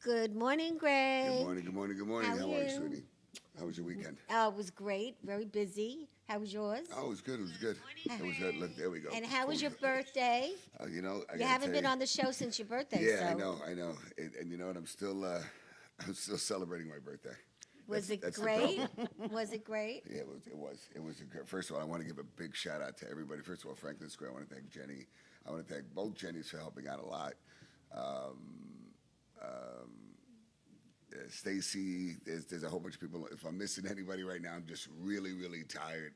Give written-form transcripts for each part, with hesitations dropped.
Good morning, Greg. Good morning, good morning, good morning. How How are are you, you? sweetie? How was your weekend? It was great, very busy. How was yours? Oh, it was good, it was good. It was good. Look, there we go. And how was your birthday? I You gotta haven't tell been you. on the show since your birthday, Yeah, so I know. And you know what? I'm still celebrating my birthday. was it That's the great? problem. Was it great? Yeah, it was a good. First of all, I want to give a big shout out to everybody. First of all, Franklin Square. I want to thank Jenny. I want to thank both Jennys for helping out a lot. Um, um, Stacy, there's a whole bunch of people. If I'm missing anybody right now, I'm just really, really tired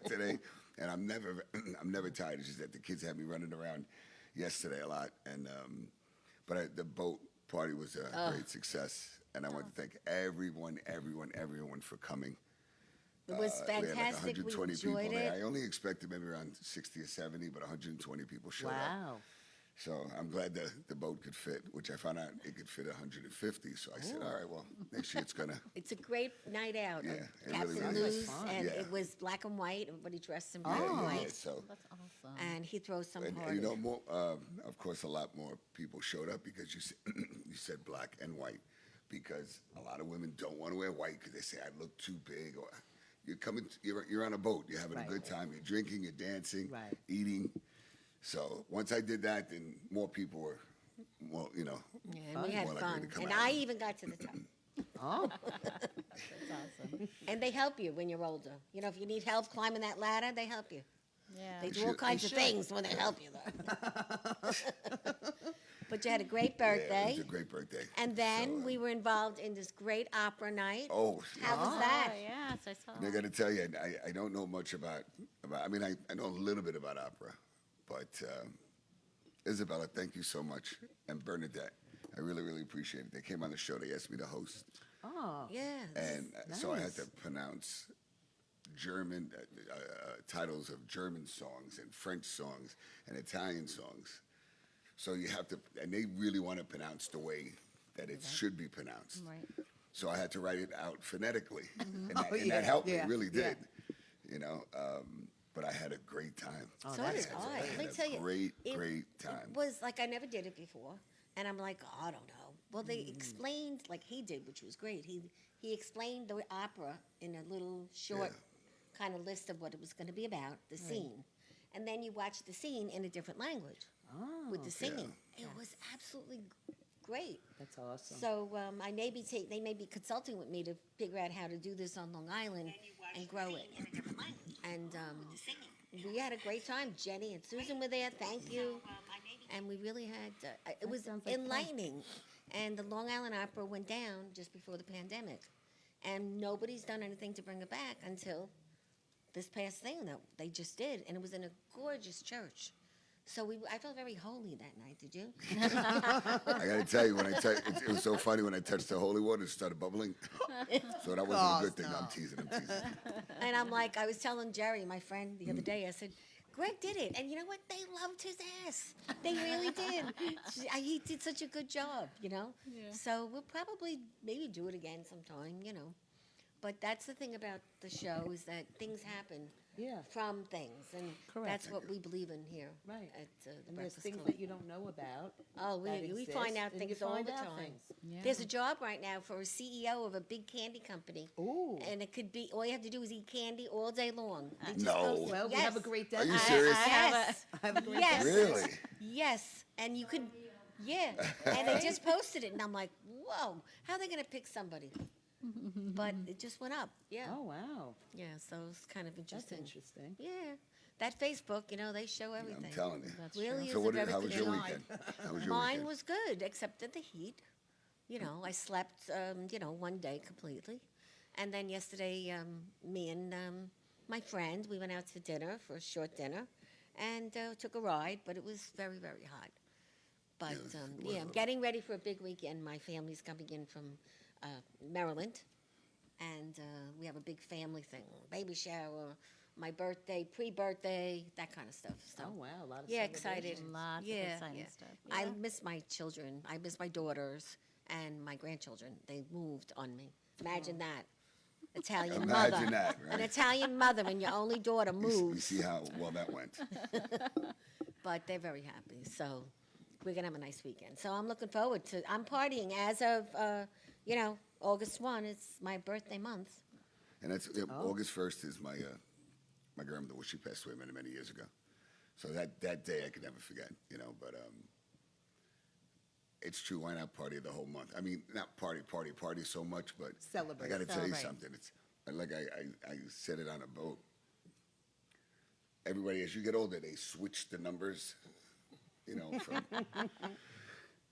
today, and I'm never tired. It's just that the kids had me running around yesterday a lot, and the boat party was a great success, and I want to thank everyone for coming. It was We had like fantastic. We 120 people enjoyed there. it. I only expected maybe around 60 or 70, but 120 people showed up. Wow. So I'm glad the boat could fit, which I found out it could fit 150. So I said, all right, well, next year it's gonna. It's a great night out. Yeah, of it really, Captain really is. Lou's, Fun. and Yeah. it was black and white. Everybody dressed in Yeah, black and yeah, white. yeah. So That's awesome. And he throws some and party. you know more. Of course, a lot more people showed up because you said black and white, because a lot of women don't want to wear white because they say I look too big, or you're on a boat, you're having a Right. good time, you're drinking, you're dancing, Right. eating. So once I did that, then more people were, well, Yeah, and we had more likely fun. to come And out. I even got to the top. Oh, that's awesome. And they help you when you're older. You know, if you need help climbing that ladder, they help you. Yeah. They They do all should- kinds they of should. things when they help you, though. But you had a great Yeah, birthday. it was a great birthday. And then So, we were involved in this great opera night. Oh, How was Oh, that? yes, I saw. and I got to tell you, I don't know much about. I mean, I know a little bit about opera, but Isabella, thank you so much, and Bernadette, I really, really appreciate it. They came on the show. They asked me to host, Oh, Yeah. and so I had nice. to pronounce German titles of German songs and French songs and Italian songs. So you have to, and they really want to pronounce the way that it should be pronounced. right. So I had to write it out phonetically, and, Oh, and yeah, that helped me. yeah, It really yeah. did. You know, but I had a great time. Oh, So that's did awesome. I. Let me had tell a you, great, it- great time. It was like I never did it before. And I'm like, oh, I don't know. Well, they explained, like he did, which was great. He explained the opera in a little short kind of list of what it was going to be about, the scene. And then you watch the scene in a different language Oh, with the singing. It was absolutely great. that's awesome. So they may be consulting with me to figure out how to do this on Long Island and grow it. And we had a great time. Jenny and Susan were there. Thank you. And we really had. It was sounds like fun. enlightening. And the Long Island Opera went down just before the pandemic, and nobody's done anything to bring it back until this past thing that they just did, and it was in a gorgeous church. So I felt very holy that night. Did you? I got to tell you, it was so funny when I touched the holy water, it started bubbling. So that wasn't a good thing. no. I'm teasing. And I'm like, I was telling Jerry, my friend, the other day. I said, Greg did it, and you know what? They loved his ass. They really did. He did such a good job, you know. Yeah. So we'll probably maybe do it again sometime, you know. But that's the thing about the show is that things happen Yeah, from things, and correct. that's what we believe in here Right. at the And there's Breakfast things Club. that you don't know about. Oh, that we exist, find out and you things all find the out time. things. Yeah. There's a job right now for a CEO of a big candy company, Ooh. and it could be all you have to do is eat candy all day long. They just No. posted- Well, we yes. have a great Are you dentist. serious? Yes. I have a great Yes. dentist. Really? Yes, and you could, yeah. And they just posted it, and I'm like, whoa, how are they going to pick somebody? But it just went up. Yeah, Oh, wow. yeah. So it's kind of That's interesting. interesting. Yeah, that Facebook, you know, they show everything. I'm telling you. That's Really So is a very how good was your show. weekend? How was your Mine weekend? was good, except at the heat. You know, I slept, one day completely. And then yesterday, me and my friend, we went out to dinner for a short dinner and took a ride, but it was very, very hot. But it was I'm getting ready for a big weekend. My family's coming in from Maryland, and we have a big family thing, baby shower, my birthday, pre-birthday, that kind of stuff. So Oh, wow. A lot of yeah, excited. celebration. Lots Yeah, of exciting yeah. stuff. I miss my children. I miss my daughters and my grandchildren. They moved on me. Imagine that. Italian mother. Imagine that, An right? Italian mother and your only daughter You moves. see how well that went. But they're very happy. So we're gonna have a nice weekend. So I'm looking forward to. I'm partying as of August 1. It's my birthday month. And that's Oh. August 1st is my grandmother. Well, she passed away many years ago. So that day I could never forget. But it's true. Why not party the whole month? I mean, not party so much, but Celebrate. I got to tell you Celebrate. something. It's like I said it on a boat. Everybody, as you get older, they switch the numbers. From,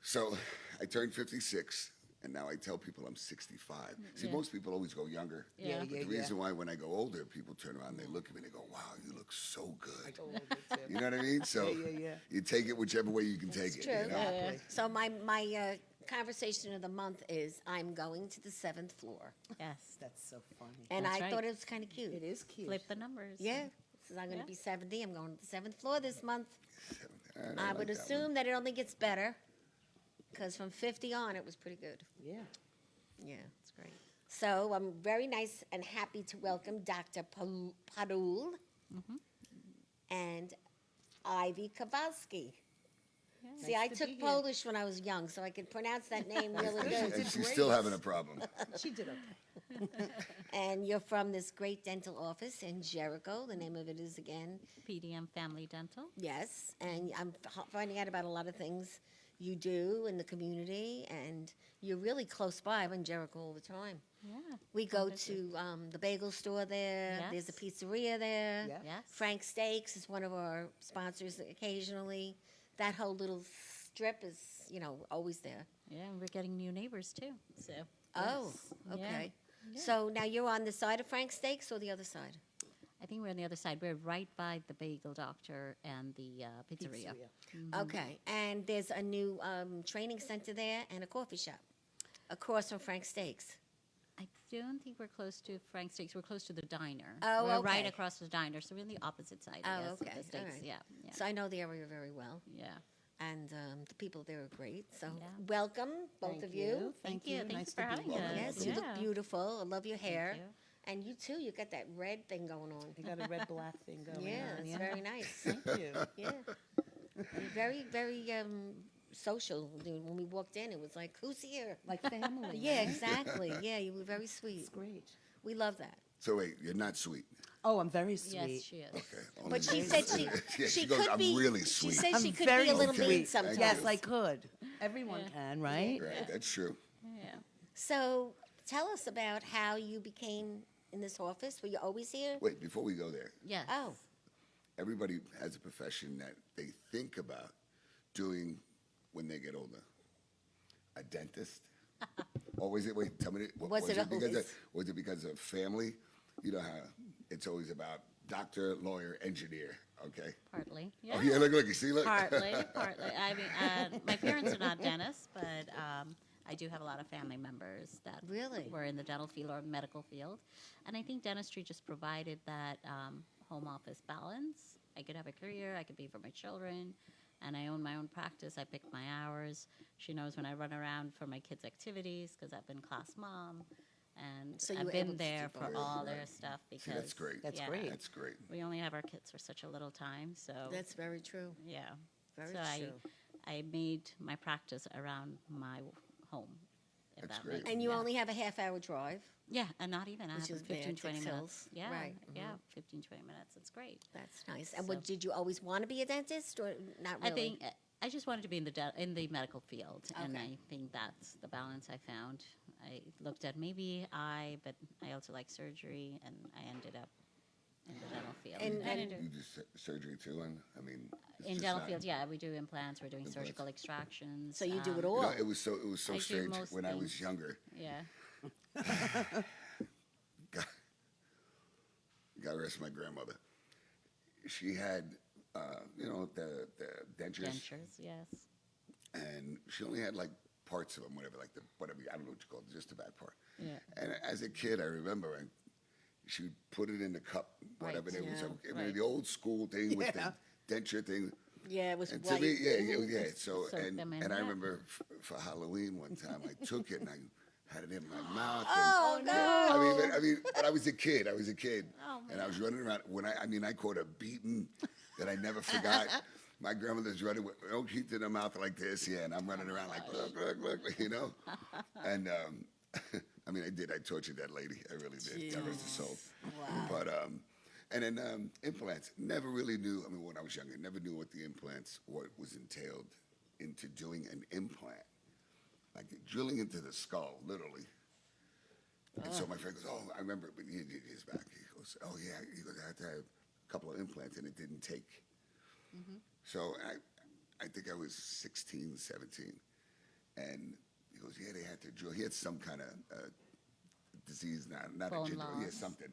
so I turned 56, and now I tell people I'm 65. See, Yeah. most people always go younger. Yeah, But yeah, the reason why when I go older, people turn around and they look at me and they go, "Wow, you look so I good." go older too. You know what I mean? So Yeah. you take it whichever way you can take it. True. You know? Exactly. So my conversation of the month is I'm going to the 7th floor, Yes. That's so funny. and That's I right. thought it was kind of cute. It is cute. Flip the numbers. Yeah. Since I'm going to Yeah. be 70, I'm going to the 7th floor this month. All right, I like would that one. assume that it only gets better, because from 50 on, it was pretty good. Yeah. Yeah. That's great. So I'm very nice and happy to welcome Dr. Parul and Ivy Kowalski. Yeah. See, Nice I to took be here. Polish when I was young, so I could pronounce that name really And good. she's still having a problem. She did okay. And you're from this great dental office in Jericho. The name of it is again, PDM Family Dental. yes. And I'm finding out about a lot of things you do in the community, and you're really close by. I'm in Jericho all the time. Yeah. We go visit. to the bagel store there. There's a Yes. pizzeria there. Yeah. Yes. Frank Steaks is one of our sponsors occasionally. That whole little strip is, always there. Yeah, and we're getting new neighbors too. So. Oh, Yes. okay. Yeah. So now you're on the side of Frank Steaks or the other side? I think we're on the other side. We're right by the Bagel Doctor and the pizzeria. Okay. And there's a new training center there and a coffee shop across from Frank Steaks. I don't think we're close to Frank Steaks. We're close to the diner. Oh, we're right okay. across the diner, so we're on the opposite side. Oh, I guess, okay. Of the steaks. All right. Yeah. Yeah. So I know the area very well. Yeah. And the people there are great. So Yeah. welcome, both Thank of you. Thank you. Thank Nice you for to be having here. us. Yes, you look Yeah. beautiful. I love your hair. you. And you too, you got that red thing going on. You got a red black thing going Yeah, on. it's very nice. Thank you. Yeah. You're very, very social. When we walked in, it was like, who's here? Like family. Yeah, right? exactly. Yeah, you were very sweet. It's great. We love that. So wait, you're not sweet. Oh, I'm very sweet. Yes, she is. Okay. But only she me. said she, Yeah, she goes, could "I'm be really She sweet." said I'm she could very be a little sweet. mean sometimes. Yes, I could. Everyone Yeah. can, right? Right, that's true. Yeah. So tell us about how you became in this office. Were you always here? Wait, before we go there, Yes. Oh, everybody has a profession that they think about doing when they get older. A dentist? Or was it, wait, tell me, Was it because always? was it because of family? You know how it's always about doctor, lawyer, engineer, okay? Partly. Yeah. Oh, yeah, look, you see, look. Partly. I mean, my parents are not dentists, but I do have a lot of family members that Really? were in the dental field or medical field. And I think dentistry just provided that home office balance. I could have a career, I could be for my children, and I own my own practice. I pick my hours. She knows when I run around for my kids' activities because I've been class mom. And So you I've were able been to there do for both. all Right. their stuff because See, that's great. That's yeah, great. That's great. We only have our kids for such a little time, so that's very true. yeah. Very so true. I made my practice around my home. if That's that great. makes- And you yeah. only have a half-hour drive. Yeah, and not even. I Which have is there, 15, 20 Dix minutes. Hills. Yeah, Right, yeah, 15, 20 minutes. It's great. That's nice. And So- did you always want to be a dentist or not really? I think I just wanted to be in the medical field, and Okay. I think that's the balance I found. I looked at maybe but I also like surgery, and I ended up in the dental field. And- I and- do- You do surgery too, and I mean, it's in just dental not- field, yeah, we do implants. We're doing Implants. surgical extractions. So you do it You know, all. it was so I do strange most when I was things. younger. Yeah. God rest my grandmother. She had, the dentures, Dentures, yes. and she only had like parts of them, whatever, I don't know what you call it, just the back part. Yeah. And as a kid, I remember she would put it in the cup, whatever Right. it was. Yeah. I mean, Right. the old school thing with Yeah. the denture thing. Yeah, it was And white. to me, yeah. So, Soak and them in, I yeah. remember for Halloween one time, I took it and I had it in my mouth. Oh, no. I mean, but I was a kid. Oh, And I was running around. I caught a beating that I never forgot. my grandmother's running with no teeth in her mouth like this, yeah, and I'm running around like, look, you know? And, I mean, I did. I tortured that lady. I really did. God rest her soul. Wow. But, and then implants. Never really knew, I mean, when I was younger, never knew what the implants, what was entailed into doing an implant. Like drilling into the skull, literally. And so my friend goes, oh, I remember, but he's back. He goes, oh, yeah. He goes, I had to have a couple of implants, and it didn't take. So I think I was 16, 17. And he goes, yeah, they had to drill. He had some kind of disease, not Bone a ginger, yeah, loss. something.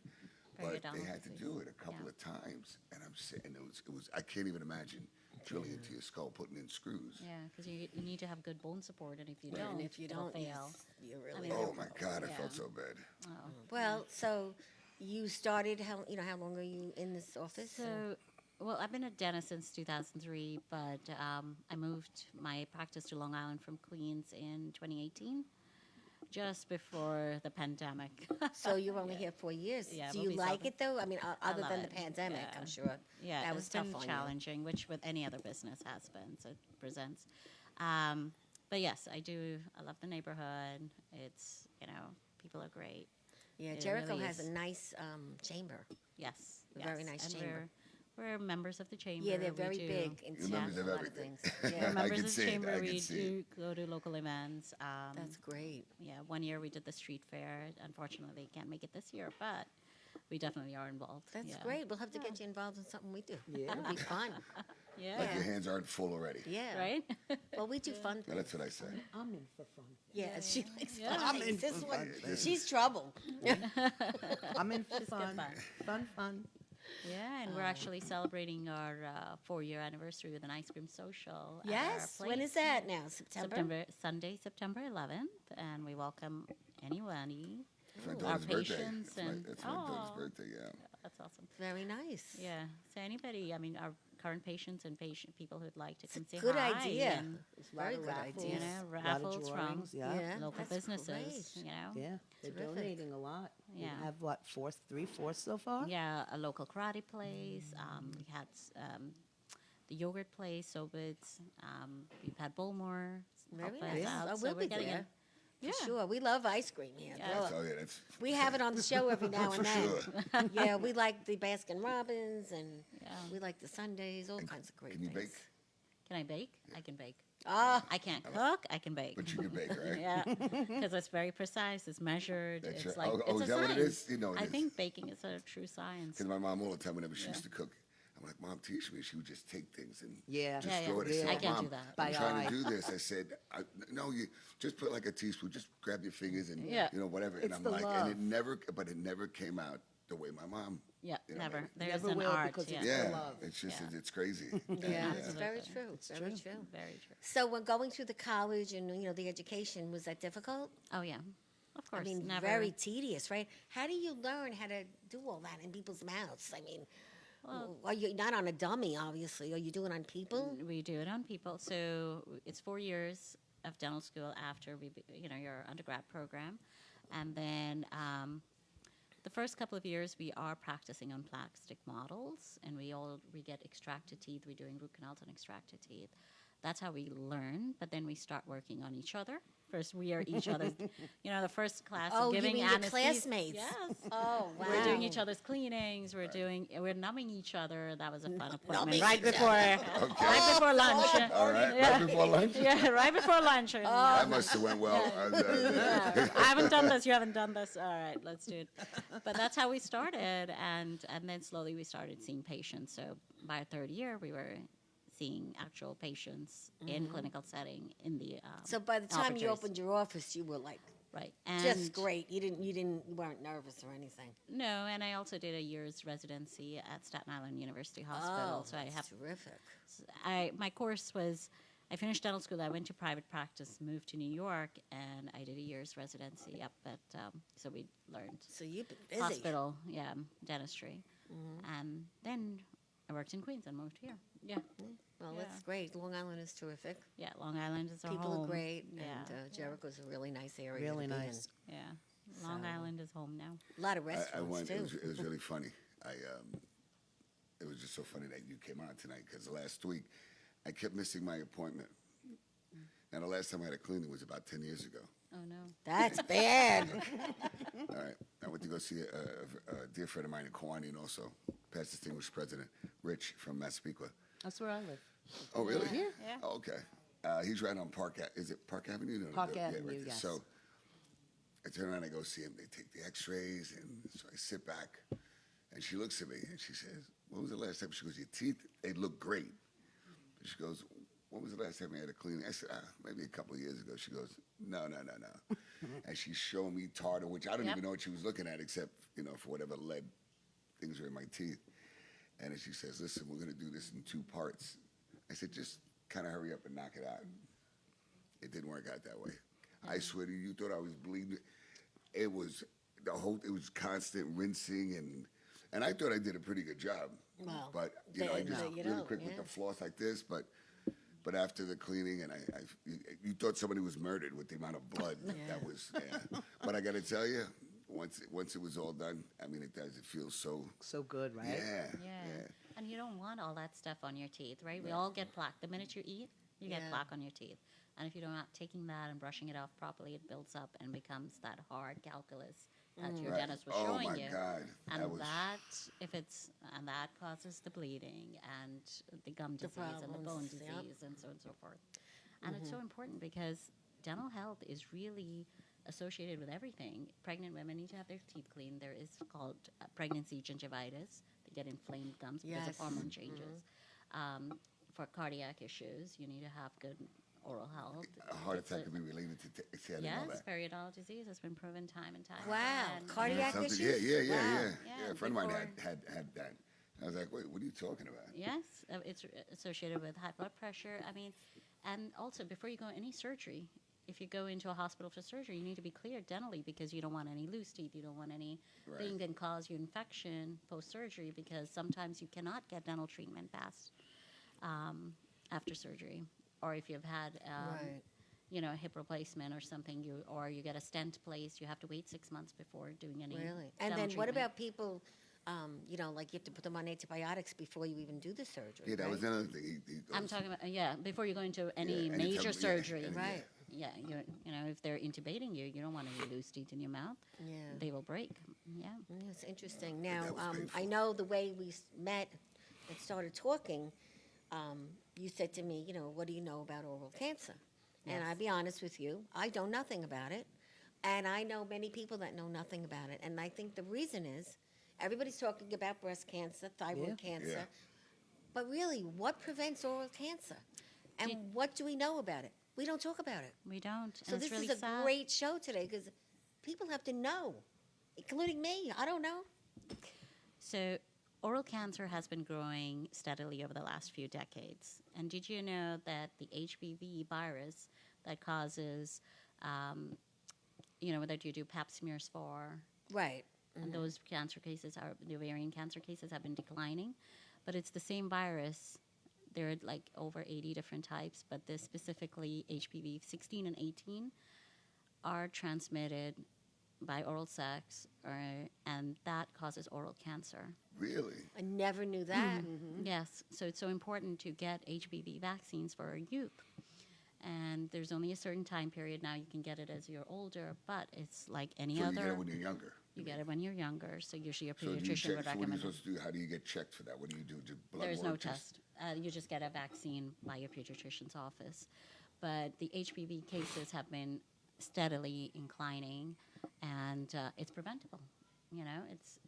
But they had to do it a couple of times. And I'm sitting, it was, I can't even imagine drilling into your skull, putting in screws. Yeah, because you need to have good bone support, and if you And don't, if you it'll don't, fail. you really mean, Oh, my God, I Yeah. felt so bad. Well, so you started, how long are you in this office? So, well, I've been a dentist since 2003, but I moved my practice to Long Island from Queens in 2018, just before the pandemic. So you're only here 4 years. Yeah, Do we'll you be like celebrating. it though? I mean, other love than the it. pandemic, Yeah. I'm sure. Yeah, that was it's been tough on challenging, which with any other business has been. So it presents. But yes, I do. I love the neighborhood. It's people are great. you. Yeah, It Jericho really has is. a nice chamber. Yes, A very yes. nice And chamber. We're members of the chamber. Yeah, they're We very do- big into You're members a of lot of everything. things. I Yeah, Members can of the see it. chamber, I can we see do go to local events. that's great. Yeah, one year we did the street fair. Unfortunately, can't make it this year, but we definitely are involved. That's yeah. great. We'll have to get you involved in something we do. Yeah. It'll be fun. Yeah. Like your hands aren't full already. Yeah. Right? Well, we do fun Well, things. that's what I say. I'm in for fun. Yeah, she likes Yeah. fun I'm things. in This for one, fun. she's trouble. I'm in for fun. fun. Fun. Yeah, and we're actually celebrating our 4-year anniversary with an ice cream social. at our Yes. When place. is that now? September? Sunday, September 11th, and we welcome anybody. It's my Our daughter's birthday. patients It's my daughter's Aw. birthday, yeah. That's awesome. Very nice. Yeah. So anybody, I mean, our current patients and people who'd like to It's come a say good hi. idea. And, It's a lot Very of good raffles, idea. you know, a lot of raffles from drawings, yeah. Yeah. local That's businesses. great. You know. Yeah, they're Terrific. donating a lot. Yeah. We have what, three-fourths so far? Yeah, a local karate place. We had the yogurt place, Sobitz. We've had Bullmore. Very help us nice. out, I so will we're be getting there. in- For Yeah. sure. We love ice cream here. Yeah. Well, Oh, yeah, that's we have it on the show every now and for then. sure. Yeah, we like the Baskin Robbins and Yeah. we like the Sundays, all kinds of great Can you things. bake? Can I bake? I can bake. Ah, I can't cook. I can bake. But you can bake, right? Yeah, because it's very precise. It's measured. That's it's right. like Oh, it's is a that what it science. is? You know it I is. think baking is a true science. Because my mom all the time, whenever she used to cook, I'm like, Mom, teach me. She would just take things and Yeah. just Yeah, throw it. yeah. said, I can't Mom, do that. I'm By trying eye. to do this. I said, no, you just put like a teaspoon. Just grab your fingers and Yeah. whatever. And It's I'm the like, love. and it never came out the way my mom. Yeah, You know, never. maybe- There's Never an will art. because Yeah. it's Yeah, the love. it's just Yeah. it's crazy. yeah, it's Absolutely. very true. It's Very true. true. Very true. So when going through the college and the education, was that difficult? Oh yeah, of course. I mean, never. very tedious, right? How do you learn how to do all that in people's mouths? I mean, are you not on a dummy, obviously? Are you doing it on people? We do it on people. So it's 4 years of dental school after your undergrad program, and then the first couple of years we are practicing on plastic models, and we get extracted teeth. We're doing root canals on extracted teeth. That's how we learn. But then we start working on each other. First, we are each other's. The first class Oh, of you giving mean your anesthesia. classmates? Yes. Oh, wow. We're doing each other's cleanings. We're numbing each other. That was a fun appointment. Numbing Right each before, right before lunch. All right, Yeah. right before lunch. Yeah, right before lunch. And, That must have went well. I haven't done this. You haven't done this. All right, let's do it. But that's how we started, and then slowly we started seeing patients. So by our third year, we were seeing actual patients in clinical setting in the. So by the time you operatories. opened your office, you were like Right, just great. You weren't nervous or anything. No, and I also did a year's residency at Staten Island University Hospital. Oh, So I that's have terrific. my course was, I finished dental school. I went to private practice, moved to New York, and I did a year's residency up at. So we learned So you've been busy. hospital, dentistry, and then I worked in Queens and moved here. Yeah, Well, Yeah. that's great. Long Island is terrific. yeah. Long Island is our People home. are great, Yeah, and Jericho's a really nice area. Really to be nice. yeah. Long So- Island is home now. In. A lot of I restaurants went. too. It was really funny. It was just so funny that you came on tonight because last week I kept missing my appointment. And the last time I had a cleaning was about 10 years ago. Oh no. That's bad. All right. I went to go see a dear friend of mine in Kewanee, also past distinguished president, Rich from Massapequa. That's where I live. Oh, really? Yeah. Yeah. Oh, okay. He's right on is it Park Avenue? No, Park yeah, Avenue, right there. yes. So I turn around and I go see him. They take the x-rays, and so I sit back, and she looks at me, and she says, when was the last time? She goes, your teeth, they look great. She goes, when was the last time you had a cleaning? I said, maybe a couple of years ago. She goes, no. And she's showing me tartar, which I don't Yep. even know what she was looking at, except, for whatever lead things are in my teeth. And then she says, listen, we're going to do this in 2 parts. I said, just kind of hurry up and knock it out. It didn't work out that way. I swear to you, thought I was bleeding. It was it was constant rinsing, and I thought I did a pretty good job. Well, But, I then, just you really don't, quick with yeah. the floss like this, but after the cleaning, and you thought somebody was murdered with the amount of blood that was, yeah. But I got to tell you, once it was all done, I mean, it does. It feels so good, right? yeah. And you don't want all that stuff on your teeth, right? We all get plaque. The minute you eat, you get Yeah. plaque on your teeth. And if you're not taking that and brushing it off properly, it builds up and becomes that hard calculus that your Right. dentist was Oh showing my you. God, And that was that causes the bleeding and the gum The disease and the bone problems, yep. disease and so on and so forth. And it's so important because dental health is really associated with everything. Pregnant women need to have their teeth cleaned. There is called pregnancy gingivitis. They get inflamed gums because of Yes. hormone changes. For cardiac issues, you need to have good oral health. a heart It's attack could be related to. See, I didn't know Yes, that. periodontal disease has been proven time and time Wow, again. cardiac Something- issues? Yeah. Wow. Yeah, A friend of mine before- had that. I was like, wait, what are you talking about? Yes, it's associated with high blood pressure. I mean, and also before you go any surgery, if you go into a hospital for surgery, you need to be cleared dentally because you don't want any loose teeth. You don't want anything Right. that can cause you infection post-surgery because sometimes you cannot get dental treatment fast after surgery. Or if you've had, Right. a hip replacement or something, or you get a stent placed, you have to wait 6 months before doing any Really? And dental then what treatment. about people, like you have to put them on antibiotics before you even do the surgery? Yeah, that right? was another thing. He goes, I'm talking about, before you go into any Yeah, major anytime- yeah, surgery. any- Right. Yeah, if they're intubating you, you don't want any loose teeth in your mouth. Yeah. They will break. Yeah. It's interesting. that Now, was I painful. know the way we met and started talking, you said to me, what do you know about oral cancer? And Yes. I'll be honest with you, I know nothing about it. And I know many people that know nothing about it. And I think the reason is everybody's talking about breast cancer, thyroid Yeah. cancer. Yeah. But really, what prevents oral cancer? And Did- what do we know about it? We don't talk about it. We don't. So and this it's really is a sad. great show today because people have to know, including me. I don't know. So, oral cancer has been growing steadily over the last few decades. And did you know that the HPV virus that causes, that you do pap smears for, Right. and those cancer cases the ovarian cancer cases have been declining, but it's the same virus. There are like over 80 different types, but this specifically HPV 16 and 18 are transmitted by oral sex, and that causes oral cancer. Really? I never knew that. Yes, so it's so important to get HPV vaccines for our youth. And there's only a certain time period now you can get it as you're older, but it's like any So other. you get it when you're younger. You get it when you're younger, so usually your So do you pediatrician check? would So what are you recommend it. supposed to do? How do you get checked for that? What do you do? Do blood There's work? no test. You just get a vaccine by your pediatrician's office. But the HPV cases have been steadily inclining, and it's preventable. It's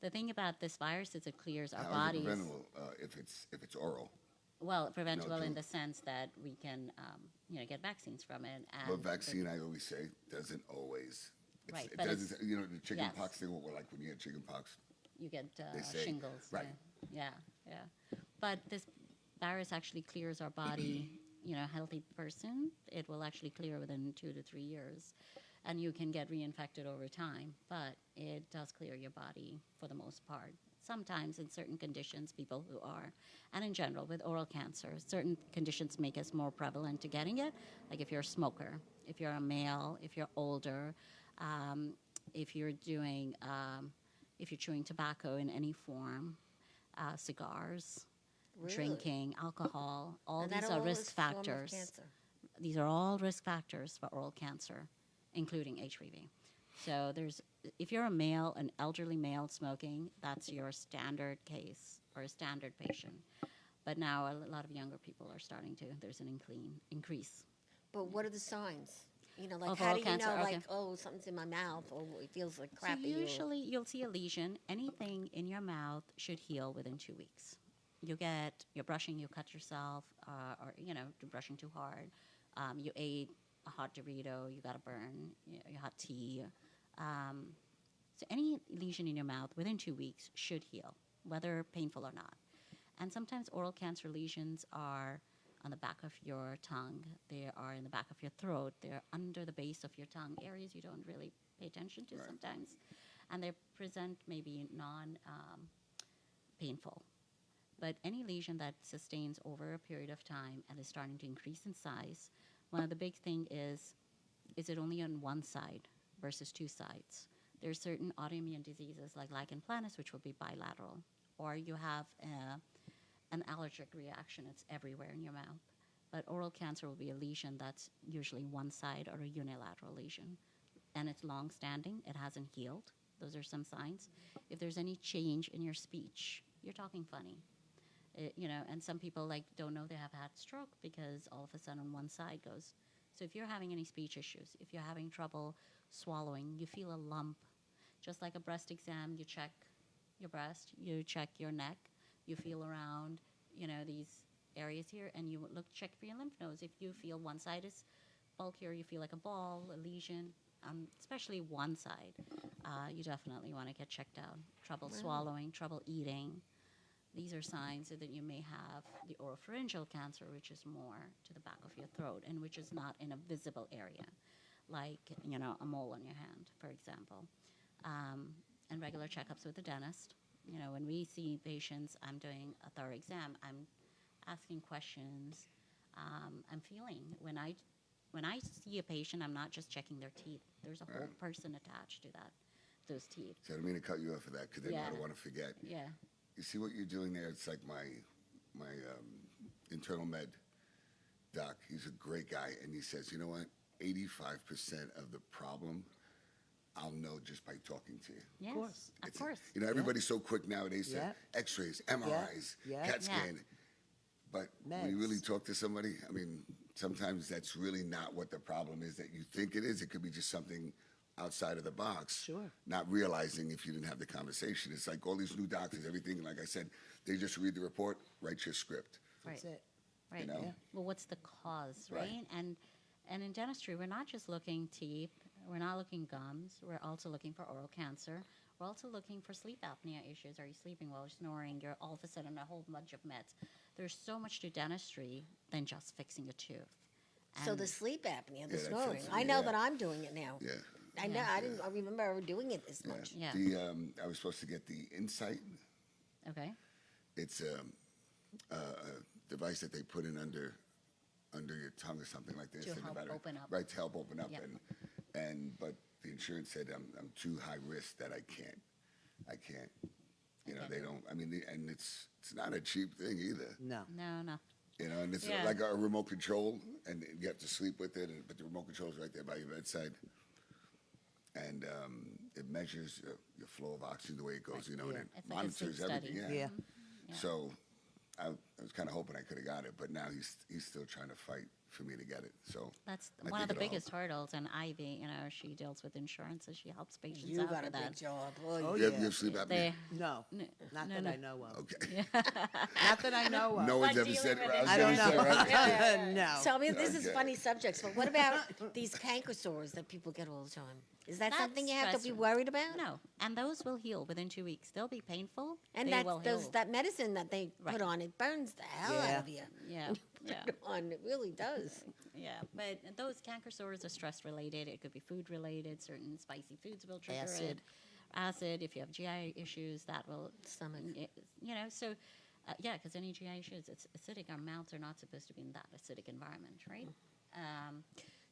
the thing about this virus is it clears our How is it bodies. preventable if it's oral? Well, preventable in too. the sense that we can, get vaccines from it. And But vaccine, I always say, doesn't always. Right, It but doesn't. it's- The chicken yes. pox thing. Like when you get chicken pox. you get They say, shingles. right. Yeah. But this virus actually clears our body. A healthy person, it will actually clear within 2 to 3 years. And you can get reinfected over time, but it does clear your body for the most part. Sometimes in certain conditions, people who are, and in general with oral cancer, certain conditions make us more prevalent to getting it. Like if you're a smoker, if you're a male, if you're older, if you're chewing tobacco in any form, cigars, Really? drinking, alcohol. All And that these are all risk is form of factors. cancer. These are all risk factors for oral cancer, including HPV. So if you're a male, an elderly male smoking, that's your standard case or a standard patient. But now a lot of younger people are starting to. There's an increase. But what are the signs? You know, like Of how oral do you cancer, know, okay. like, oh, something's in my mouth, or it feels like So crappy? usually you'll see a lesion. Anything in your mouth should heal within 2 weeks. You're brushing, you cut yourself, or you're brushing too hard. You ate a hot Dorito, you got a burn, your hot tea. So any lesion in your mouth within 2 weeks should heal, whether painful or not. And sometimes oral cancer lesions are on the back of your tongue. They are in the back of your throat. They're under the base of your tongue, areas you don't really pay attention to sometimes. And they present maybe non-painful. But any lesion that sustains over a period of time and is starting to increase in size, one of the big thing is it only on one side versus two sides? There's certain autoimmune diseases like lichen planus, which will be bilateral, or you have an allergic reaction. It's everywhere in your mouth. But oral cancer will be a lesion that's usually one side or a unilateral lesion. And it's long-standing. It hasn't healed. Those are some signs. If there's any change in your speech, you're talking funny. And some people don't know they have had stroke because all of a sudden one side goes. So if you're having any speech issues, if you're having trouble swallowing, you feel a lump, just like a breast exam, you check your breast, you check your neck, you feel around, these areas here, and you check for your lymph nodes. If you feel one side is bulkier, you feel like a ball, a lesion, especially one side, you definitely want to get checked out. Trouble swallowing, trouble eating. These are signs that you may have the oropharyngeal cancer, which is more to the back of your throat and which is not in a visible area, like, a mole on your hand, for example. And regular checkups with the dentist. When we see patients, I'm doing a thorough exam. I'm asking questions. I'm feeling. When I see a patient, I'm not just checking their teeth. There's a whole person attached to those teeth. So I don't mean to cut you off for that because I don't want to forget. Yeah. You see what you're doing there? It's like my internal med doc. He's a great guy, and he says, you know what? 85% of the problem I'll know just by talking to you. Yes, course. of It's- course. Everybody's so quick nowadays to Yeah. X-rays, MRIs, Yeah. CAT Yeah. scan. But when you Meds. really talk to somebody, I mean, sometimes that's really not what the problem is that you think it is. It could be just something outside of the box. Sure. Not realizing if you didn't have the conversation. It's like all these new doctors, everything, like I said, they just read the report, write your script. That's Right. it. Right. know? Yeah. Well, what's the cause, Right. right? And in dentistry, we're not just looking teeth. We're not looking gums. We're also looking for oral cancer. We're also looking for sleep apnea issues. Are you sleeping well? You're snoring. You're all of a sudden a whole bunch of meds. There's so much to dentistry than just fixing a tooth. So And- the sleep apnea, the Yeah, that's snoring. it. I know Yeah. that I'm doing it now. Yeah. I know. Yeah. I remember ever doing it this Yeah. much. Yeah. I was supposed to get the Insight. Okay. It's a device that they put in under your tongue or something like this. To and help about it- open up. Right, to help open up. Yeah. But the insurance said I'm too high risk that I can't. You know, Okay. they don't. I mean, and it's not a cheap thing either. No. No. You know, and it's Yeah. like a remote control, and you have to sleep with it. But the remote control is right there by your bedside, and it measures your flow of oxygen the way it goes. You know, Yeah. and it It's like a sleep monitors everything. study. Yeah. Yeah. Yeah. So I was kind of hoping I could have got it, but now he's still trying to fight for me to get it. So That's I one of think the it'll biggest hurdles. And Ivy, she deals with insurance, so she helps patients You out got a with big that. job. Oh, you, have, yeah. you have sleep apnea. They, No. N- Not no, that no. I know of. Okay. Not that I know of. No one's But ever said. dealing with I don't know. Right? No. So I mean, this is Okay. funny subjects, but what about these canker sores that people get all the time? Is that That's something you have to be stressful. worried about? No, and those will heal within 2 weeks. They'll be painful. And they will heal. that medicine that they put Right. on, it burns the hell out Yeah. of you. Yeah, yeah, Put it on, it really does. yeah. But those canker sores are stress related. It could be food related. Certain spicy foods will trigger it. Acid. Acid. If you have GI issues, that will Stomach. So. Yeah, because any GI issues, it's acidic. Our mouths are not supposed to be in that acidic environment, right?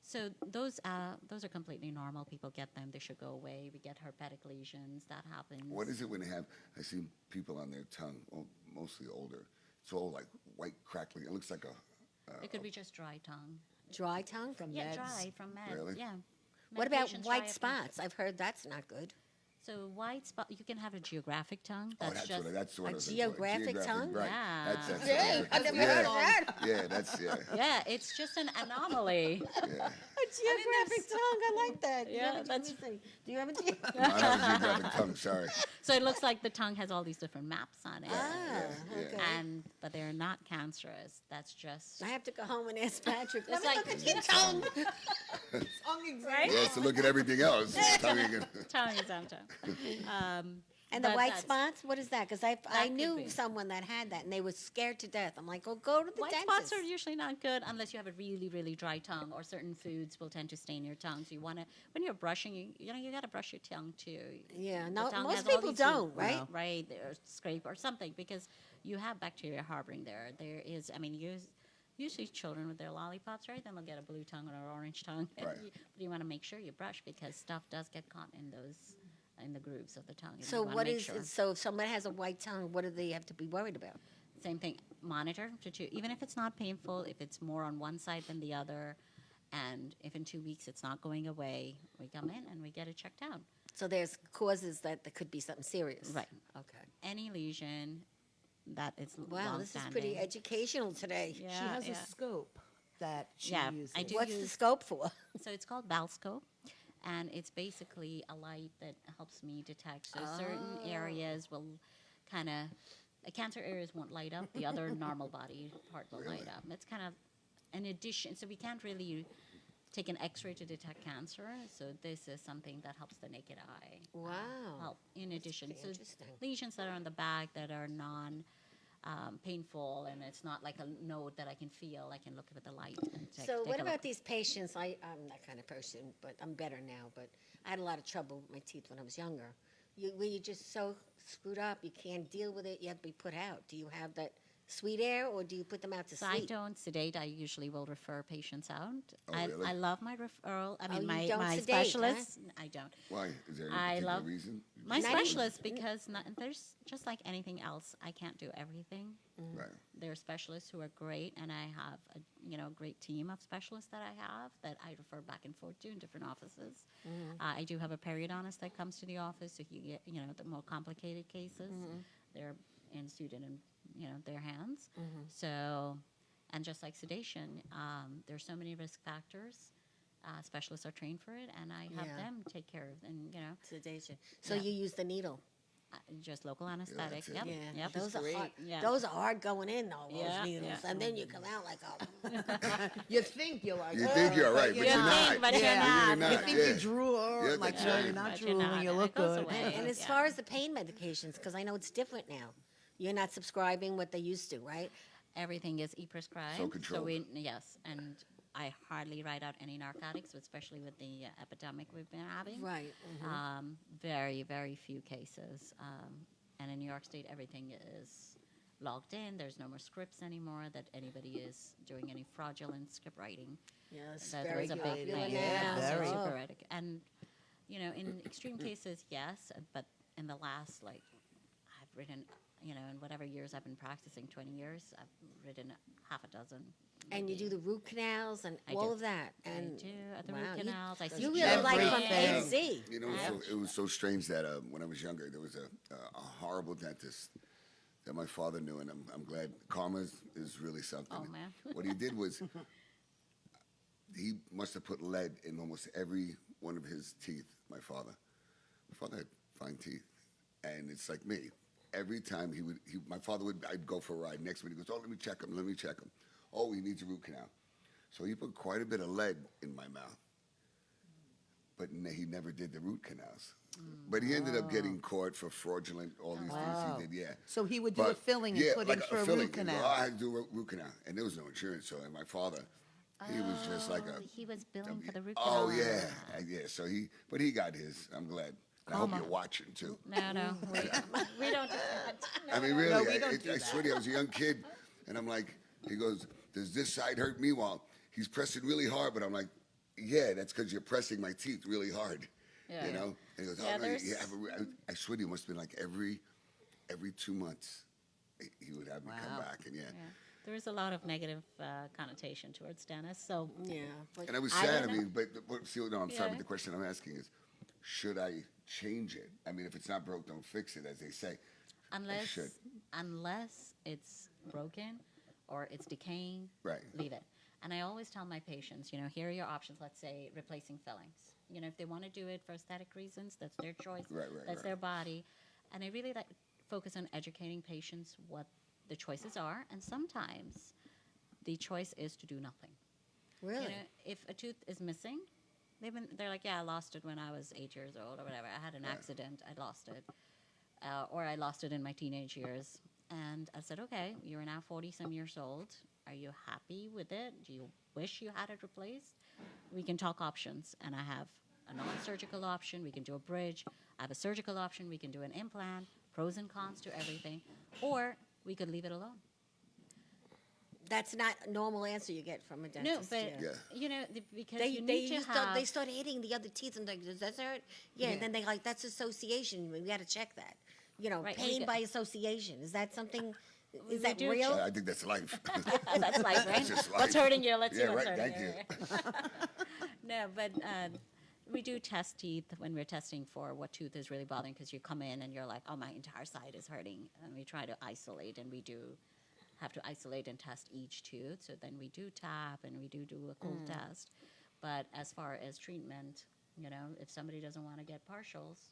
So those are completely normal. People get them; they should go away. We get herpetic lesions. That happens. What is it when they have? I see people on their tongue, well, mostly older. It's all like white crackling. It looks like It could be just dry tongue. Dry tongue? From Yeah, meds. dry from meds. Really? Yeah. What about Medications dry white up spots? I've heard that's not good. So white spot, you can have a geographic tongue. oh, That's that's just what a I was geographic tongue? Right. Yeah. That's Hey, I never yeah. heard of that. Yeah, that's yeah. yeah, it's just an anomaly. Yeah. A geographic tongue. I like that. Yeah, Do that's- you have a ge- I have a geographic tongue. Sorry. So it looks like the tongue has all these different maps on it. Ah, yeah. okay. But they're not cancerous. That's just I have to go home and ask Patrick. Let It's me like- look at your tongue. right. Yeah, so look at everything else. Tongue again. tongue is on tongue. And the But white that's- spots, what is that? Because I could knew be. someone that had that, and they were scared to death. I'm like, oh, go to the White dentist. spots are usually not good unless you have a really, really dry tongue, or certain foods will tend to stain your tongue. So you want to, when you're brushing, you got to brush your tongue too. Yeah, The no, tongue most has all people these don't, food- right? no, right, or scrape or something, because you have bacteria harboring there. There is, I mean, usually children with their lollipops, right? Then they'll get a blue tongue or an orange tongue. Right. But you want to make sure you brush, because stuff does get caught in the grooves of the tongue. and you So wanna what make is sure. so if someone has a white tongue, what do they have to be worried about? Same thing. Monitor even if it's not painful, if it's more on one side than the other, and if in 2 weeks it's not going away, we come in and we get it checked out. So there's causes that there could be something serious. Right. Okay. Any lesion that is Wow, this is pretty longstanding. educational today. Yeah, She has yeah. a scope that she Yeah, uses. I do. What's the use- scope for? So it's called Valscope, and it's basically a light that helps me detect. So certain areas will kind of, cancer areas won't light up, the other normal body part will light up. It's kind of an addition. So we can't really take an X-ray to detect cancer. So this is something that helps the naked eye. Wow. Help in addition. pretty So interesting. lesions that are on the back that are non. Painful, and it's not like a node that I can feel. I can look with the light. And So take what a about look. these patients? I'm that kind of person, but I'm better now. But I had a lot of trouble with my teeth when I was younger. Were you just so screwed up, you can't deal with it, you have to be put out. Do you have that sweet air, or do you put them out to So I sleep? don't sedate. I usually will refer patients out. Oh, I, really? I love my referral. I Oh, mean, you my, don't my sedate, huh? specialists. I don't. Why? Is there any I particular love reason? My Not even- specialists, because there's just like anything else. I can't do everything. Right. There are specialists who are great, and I have a great team of specialists that I have that I refer back and forth to in different offices. I do have a periodontist that comes to the office if you get the more complicated cases. They're instituted in their hands. So, and just like sedation, there's so many risk factors. Specialists are trained for it, and I have Yeah. them take care of, and Sedation. So Yeah. you use the needle. just local anesthetic. that's it. Yep. Yeah. Yep. Those are great. hard. Yeah. Those are hard going in though. Those Yeah, needles, yeah. and then you come out like You think you're like, You think you're right, but but you're you're not. not. But Yeah. you're You're not. You not. think Yeah. you drool, Yeah, like that's no, right. you're not But you're drooling. not, You and look it goes good. away. And as Yeah. far as the pain medications, because I know it's different now. You're not subscribing what they used to, right? Everything is e-prescribed. So controlled. Yes, and I hardly write out any narcotics, especially with the epidemic we've been having. Right. Very, very few cases. And in New York State, everything is logged in. There's no more scripts anymore that anybody is doing any fraudulent script writing. Yeah, it's That very was a big popular thing. Yeah, now. very. Oh. Super etic- And, in extreme cases, yes, but in the last, I've written, in whatever years I've been practicing, 20 years, I've written half a dozen. And you do the root canals and I all do. of that. I And do at the wow, root canals. I see you really like from A to everything. Z. You know, it was so strange that when I was younger, there was a horrible dentist that my father knew, and I'm glad karma is really something. Oh, man. What he did was he must have put lead in almost every one of his teeth. My father had fine teeth, and it's like me. Every time my father I'd go for a ride. Next minute he goes, "Oh, let me check him. Oh, he needs a root canal." So he put quite a bit of lead in my mouth, but he never did the root canals. But he ended up getting caught for fraudulent, all these things he did, yeah. So he would do a But, filling and yeah, put like in for a filling. root He'd go, canal. "Oh, I had to do a root canal." And there was no insurance, so and my father, he was just like Oh, he was billing for the root oh, canal. yeah. So he got his. I'm glad. And I hope you're watching, too. No, we don't do that. I mean, really, No, we don't do I that. swear to you, I was a young kid, and I'm like, he goes, "Does this side hurt me?" While he's pressing really hard, but I'm like, "Yeah, that's because you're pressing my teeth really hard." Yeah. You know? And he goes, Yeah, "Oh, no, there's- I swear to you, it must have been like every 2 months. he would have me come Wow. back, and Yeah. There is a lot of negative connotation towards dentists. So Yeah. But and it was I sad. don't I know. mean, but see, no, I'm sorry, Yeah. but the question I'm asking is, should I change it? I mean, if it's not broke, don't fix it, as they say. unless should. unless it's broken or it's decaying, Right. leave it. And I always tell my patients, here are your options. Let's say replacing fillings. If they want to do it for aesthetic reasons, that's their choice. Right, That's right. their body. And I really like focus on educating patients what the choices are. And sometimes the choice is to do nothing. really, If a tooth is missing, they're like, yeah, I lost it when I was 8 years old or whatever. I had an Right. accident, I lost it, or I lost it in my teenage years. And I said, okay, you're now 40-some years old. Are you happy with it? Do you wish you had it replaced? We can talk options, and I have a non-surgical option. We can do a bridge. I have a surgical option. We can do an implant. Pros and cons to everything, or we could leave it alone. that's not a normal answer you get from a No, dentist. but Yeah. because They you need to have. they start hitting the other teeth and like, does that hurt? Yeah, Yeah. and then they like that's association. We got to check that. Right, we Pain get- by association. Is that something? We Is that do real? I think that's life. That's life, right? That's just What's life. hurting you? Let's see Yeah, what's right, hurting thank you. No, but we do test teeth when we're testing for what tooth is really bothering, because you come in and you're like, oh, my entire side is hurting. And we try to isolate, and we do have to isolate and test each tooth. So then we do tap and we do a cold test. But as far as treatment, if somebody doesn't want to get partials,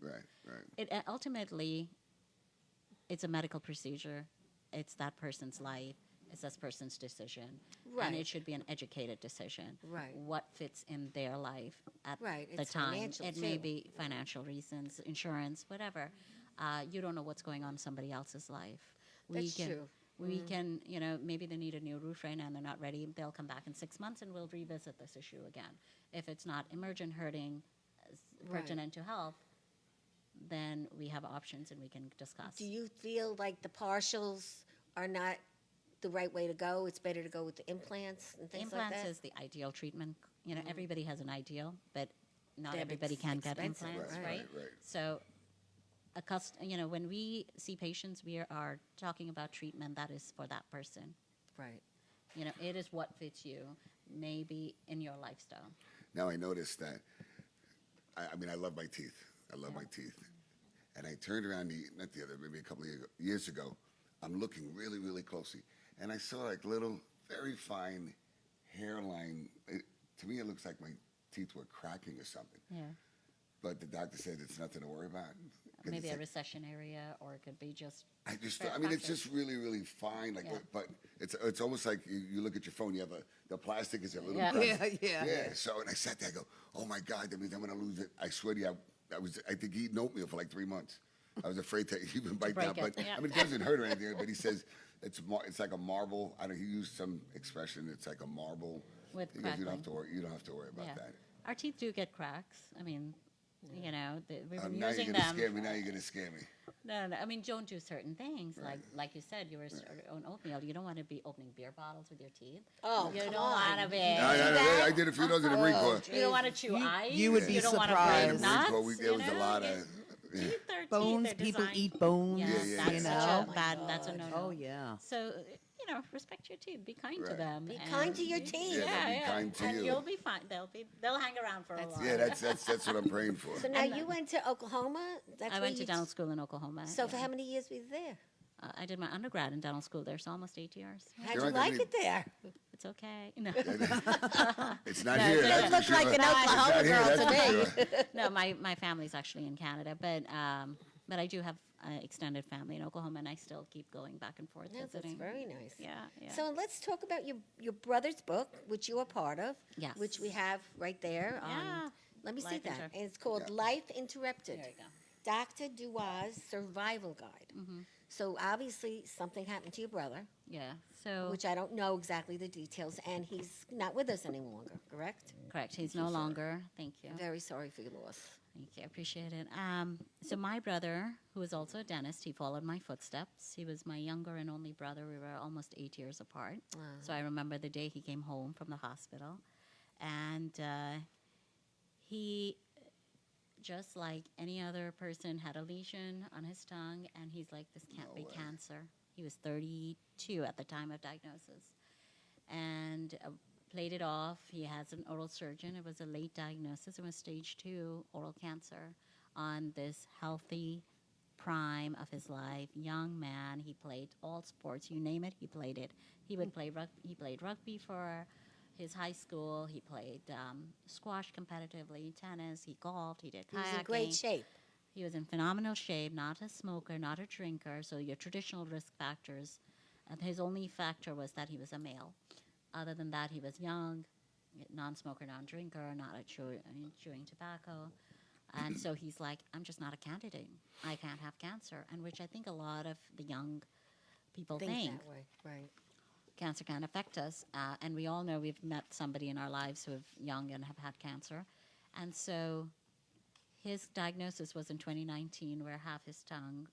Right, right. it ultimately, it's a medical procedure. It's that person's life. It's that person's decision. Right. And it should be an educated decision. Right. What fits in their life at Right, the it's time. financial, It may too. be financial reasons, insurance, whatever. You don't know what's going on in somebody else's life. That's true. We can, maybe they need a new roof right now and they're not ready. They'll come back in 6 months and we'll revisit this issue again. If it's not emergent hurting, Right. pertinent to health, then we have options and we can discuss. Do you feel like the partials are not the right way to go? It's better to go with the implants and things Implants like that. is the ideal treatment. Everybody has an ideal, but not Yeah, but everybody it's can get expensive, implants, Right, right? right, right. So, when we see patients, we are talking about treatment that is for that person. Right. It is what fits you, maybe in your lifestyle. Now I noticed that. I mean, I love my teeth. I love my teeth. And I turned around maybe a couple of years ago. I'm looking really, really closely, and I saw like little, very fine hairline. To me, it looks like my teeth were cracking or something. Yeah. But the doctor said it's nothing to worry about. 'Cause Maybe it's a like- recession area, or it could be just. I mean, it's just really, really fine. Like, Yeah. but it's almost like you look at your phone. You have the plastic is a little. Yeah. cracked. Yeah. So, and I sat there, I go, oh my God, that means I'm gonna lose it. I swear to you, I think he eaten oatmeal for like 3 months. I was afraid to even bite break down, it, but yeah. I mean, it doesn't hurt or anything. But he says it's like a marble. I don't. He used some expression. It's like a marble. With He goes, you don't have crackling. to worry. You don't have to worry about Yeah. that. Our teeth do get cracks. I mean, we've Now been you're using gonna them. scare me. Now you're gonna scare me. No. I mean, don't do certain things. Right. Like you said, you were on oatmeal. You don't want to be opening beer bottles with your teeth. Oh, You come don't on. want to be. I did a few of those in the Marine Corps. You don't want to chew ice. you would be you don't want to surprised. break Yeah, in the Marine nuts. Corps, there was a lot of. Teeth are teeth. Bones, They're people designed- eat bones, Yeah, Yeah, that's you such know. a bad. That's a no-no. Oh, yeah. So respect your teeth. Be kind to Right. them. Be and kind to your you- teeth. Yeah, they'll be kind to and you. you'll be fine. They'll hang around for a while. Yeah, that's what I'm praying for. So now And you went to Oklahoma. That's I where went to you- dental school in Oklahoma. So for yeah. how many years were you there? I did my undergrad in dental school there, so almost 8 years. How'd You're you right, like I mean- it there? It's okay. No, It's not No, here. it That's It for looked sure. like an It's Oklahoma not here, girl that's to for me. sure. no, my family's actually in Canada, but I do have extended family in Oklahoma, and I still keep going back and forth Yeah, that's visiting. very nice. Yeah, yeah. So let's talk about your brother's book, which you are part of. Yes. Which we have right there. Yeah. Let me see Life that. Inter- And it's called Yeah. Life Interrupted. There you go. Dr. Dua's Survival Guide. Mm-hmm. So obviously something happened to your brother, Yeah. So which I don't know exactly the details, and he's not with us any longer, correct? correct. He's no longer. Thank you. Very sorry for your loss. Thank you. I appreciate it. So my brother, who is also a dentist, he followed my footsteps. He was my younger and only brother. We were almost 8 years apart. So I remember the day he came home from the hospital, and he just like any other person, had a lesion on his tongue, and he's like, this can't No be way. cancer. He was 32 at the time of diagnosis. And played it off. He has an oral surgeon. It was a late diagnosis. It was stage 2 oral cancer on this healthy prime of his life, young man. He played all sports, you name it, he played it. He would play he played rugby for his high school. He played squash competitively, tennis. He golfed. He did He was kayaking. in great shape. He was in phenomenal shape. Not a smoker, not a drinker. So your traditional risk factors. His only factor was that he was a male. Other than that, he was young, non-smoker, non-drinker, not chewing tobacco. And so he's like, I'm just not a candidate. I can't have cancer. And which I think a lot of the young people Think think. that way, right? Cancer can affect us. And we all know we've met somebody in our lives who have young and have had cancer. And so his diagnosis was in 2019, where half his tongue,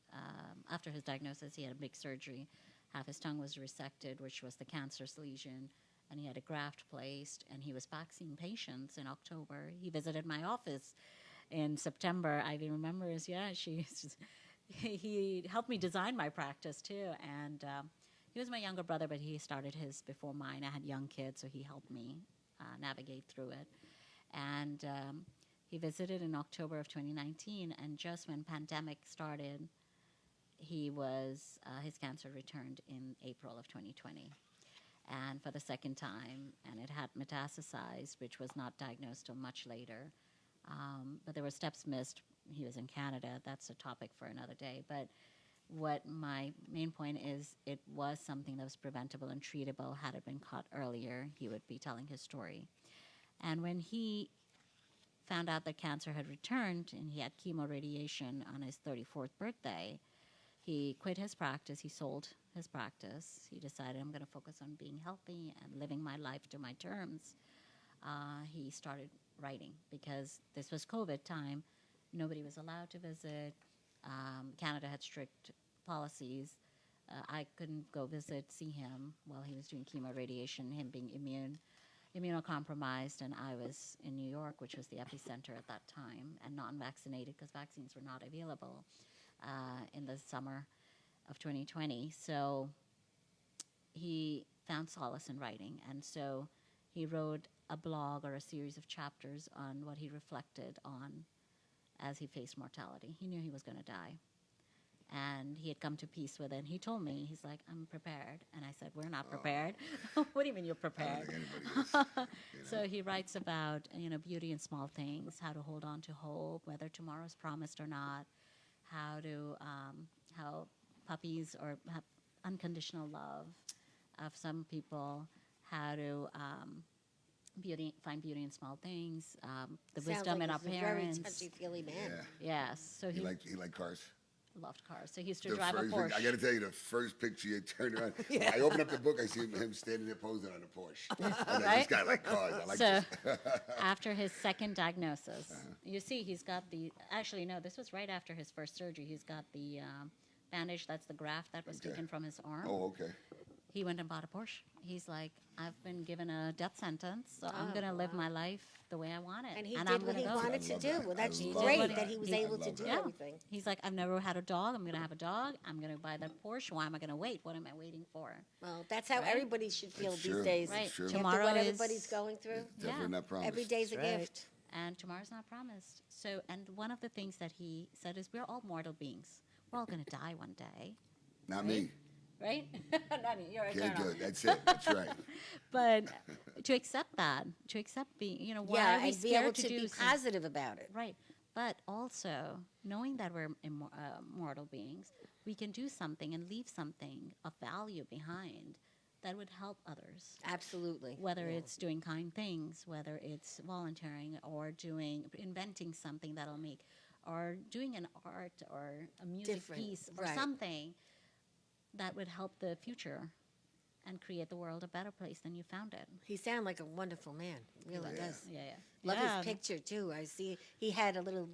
after his diagnosis, he had a big surgery. Half his tongue was resected, which was the cancerous lesion, and he had a graft placed, and he was vaccine patients in October. He visited my office in September. I even remember he helped me design my practice too, and he was my younger brother, but he started his before mine. I had young kids, so he helped me navigate through it. And he visited in October of 2019, and just when pandemic started, his cancer returned in April of 2020, and for the second time, and it had metastasized, which was not diagnosed till much later. But there were steps missed. He was in Canada. That's a topic for another day. But what my main point is, it was something that was preventable and treatable. Had it been caught earlier, he would be telling his story. And when he found out that cancer had returned and he had chemoradiation on his 34th birthday, he quit his practice. He sold his practice. He decided, I'm going to focus on being healthy and living my life to my terms. He started writing because this was COVID time. Nobody was allowed to visit. Canada had strict policies. I couldn't go see him while he was doing chemoradiation, him being immunocompromised, and I was in New York, which was the epicenter at that time, and non-vaccinated because vaccines were not available in the summer of 2020. So he found solace in writing, and so he wrote a blog or a series of chapters on what he reflected on as he faced mortality. He knew he was going to die, and he had come to peace with it. And he told me, he's like, I'm prepared. And I said, we're not prepared. What do you mean you're I don't prepared? think anybody is. So he writes about, beauty in small things, how to hold on to hope, whether tomorrow's promised or not, how puppies or have unconditional love of some people, how to find beauty in small things, the Sounds wisdom like in our he's a parents. very touchy-feely man. Yeah. Yes, so He he liked cars. loved cars. So he used to The drive a first Porsche. I got to tell you, the first picture you turned around, when I opened up the book, I see him standing there posing on a Porsche. I was like, this guy like cars. I like So this. after his second diagnosis, you see he's got actually no, this was right after his first surgery. He's got the bandage, that's the graft that was Okay. taken from his arm. Oh, okay. He went and bought a Porsche. He's like, I've been given a death sentence, so I'm Oh, going to live wow. my life the way I want it. And he I'm did what gonna he go. wanted I to love do. that. Well, that's I love great that. that he was I able to love do that. Yeah. everything. He's like, I've never had a dog. I'm going to have a dog. I'm going to buy that Porsche. Why am I going to wait? What am I waiting for? Well, that's how Right? everybody should feel It's these true. days. Right. It's true. After Tomorrow what is- everybody's going through, It's definitely Yeah. not promised. every day's a That's right. gift. And tomorrow's not promised. So, and one of the things that he said is, we're all mortal beings. We're all going to die one day, Not me. right? Not you. You're Can't eternal. do it. That's it. That's right. But to accept that, to accept being, why Yeah, are we and be scared able to do be some- positive about it. Right. But also, knowing that we're mortal beings, we can do something and leave something of value behind that would help others. Absolutely. Whether Yeah. it's doing kind things, whether it's volunteering or inventing something that'll make, or doing an art or a music Different, piece or right. something that would help the future and create the world a better place than you found it. He sounded like a wonderful man. Really Yeah. does. Yeah, yeah. Love Yeah. his picture too. I see he had a little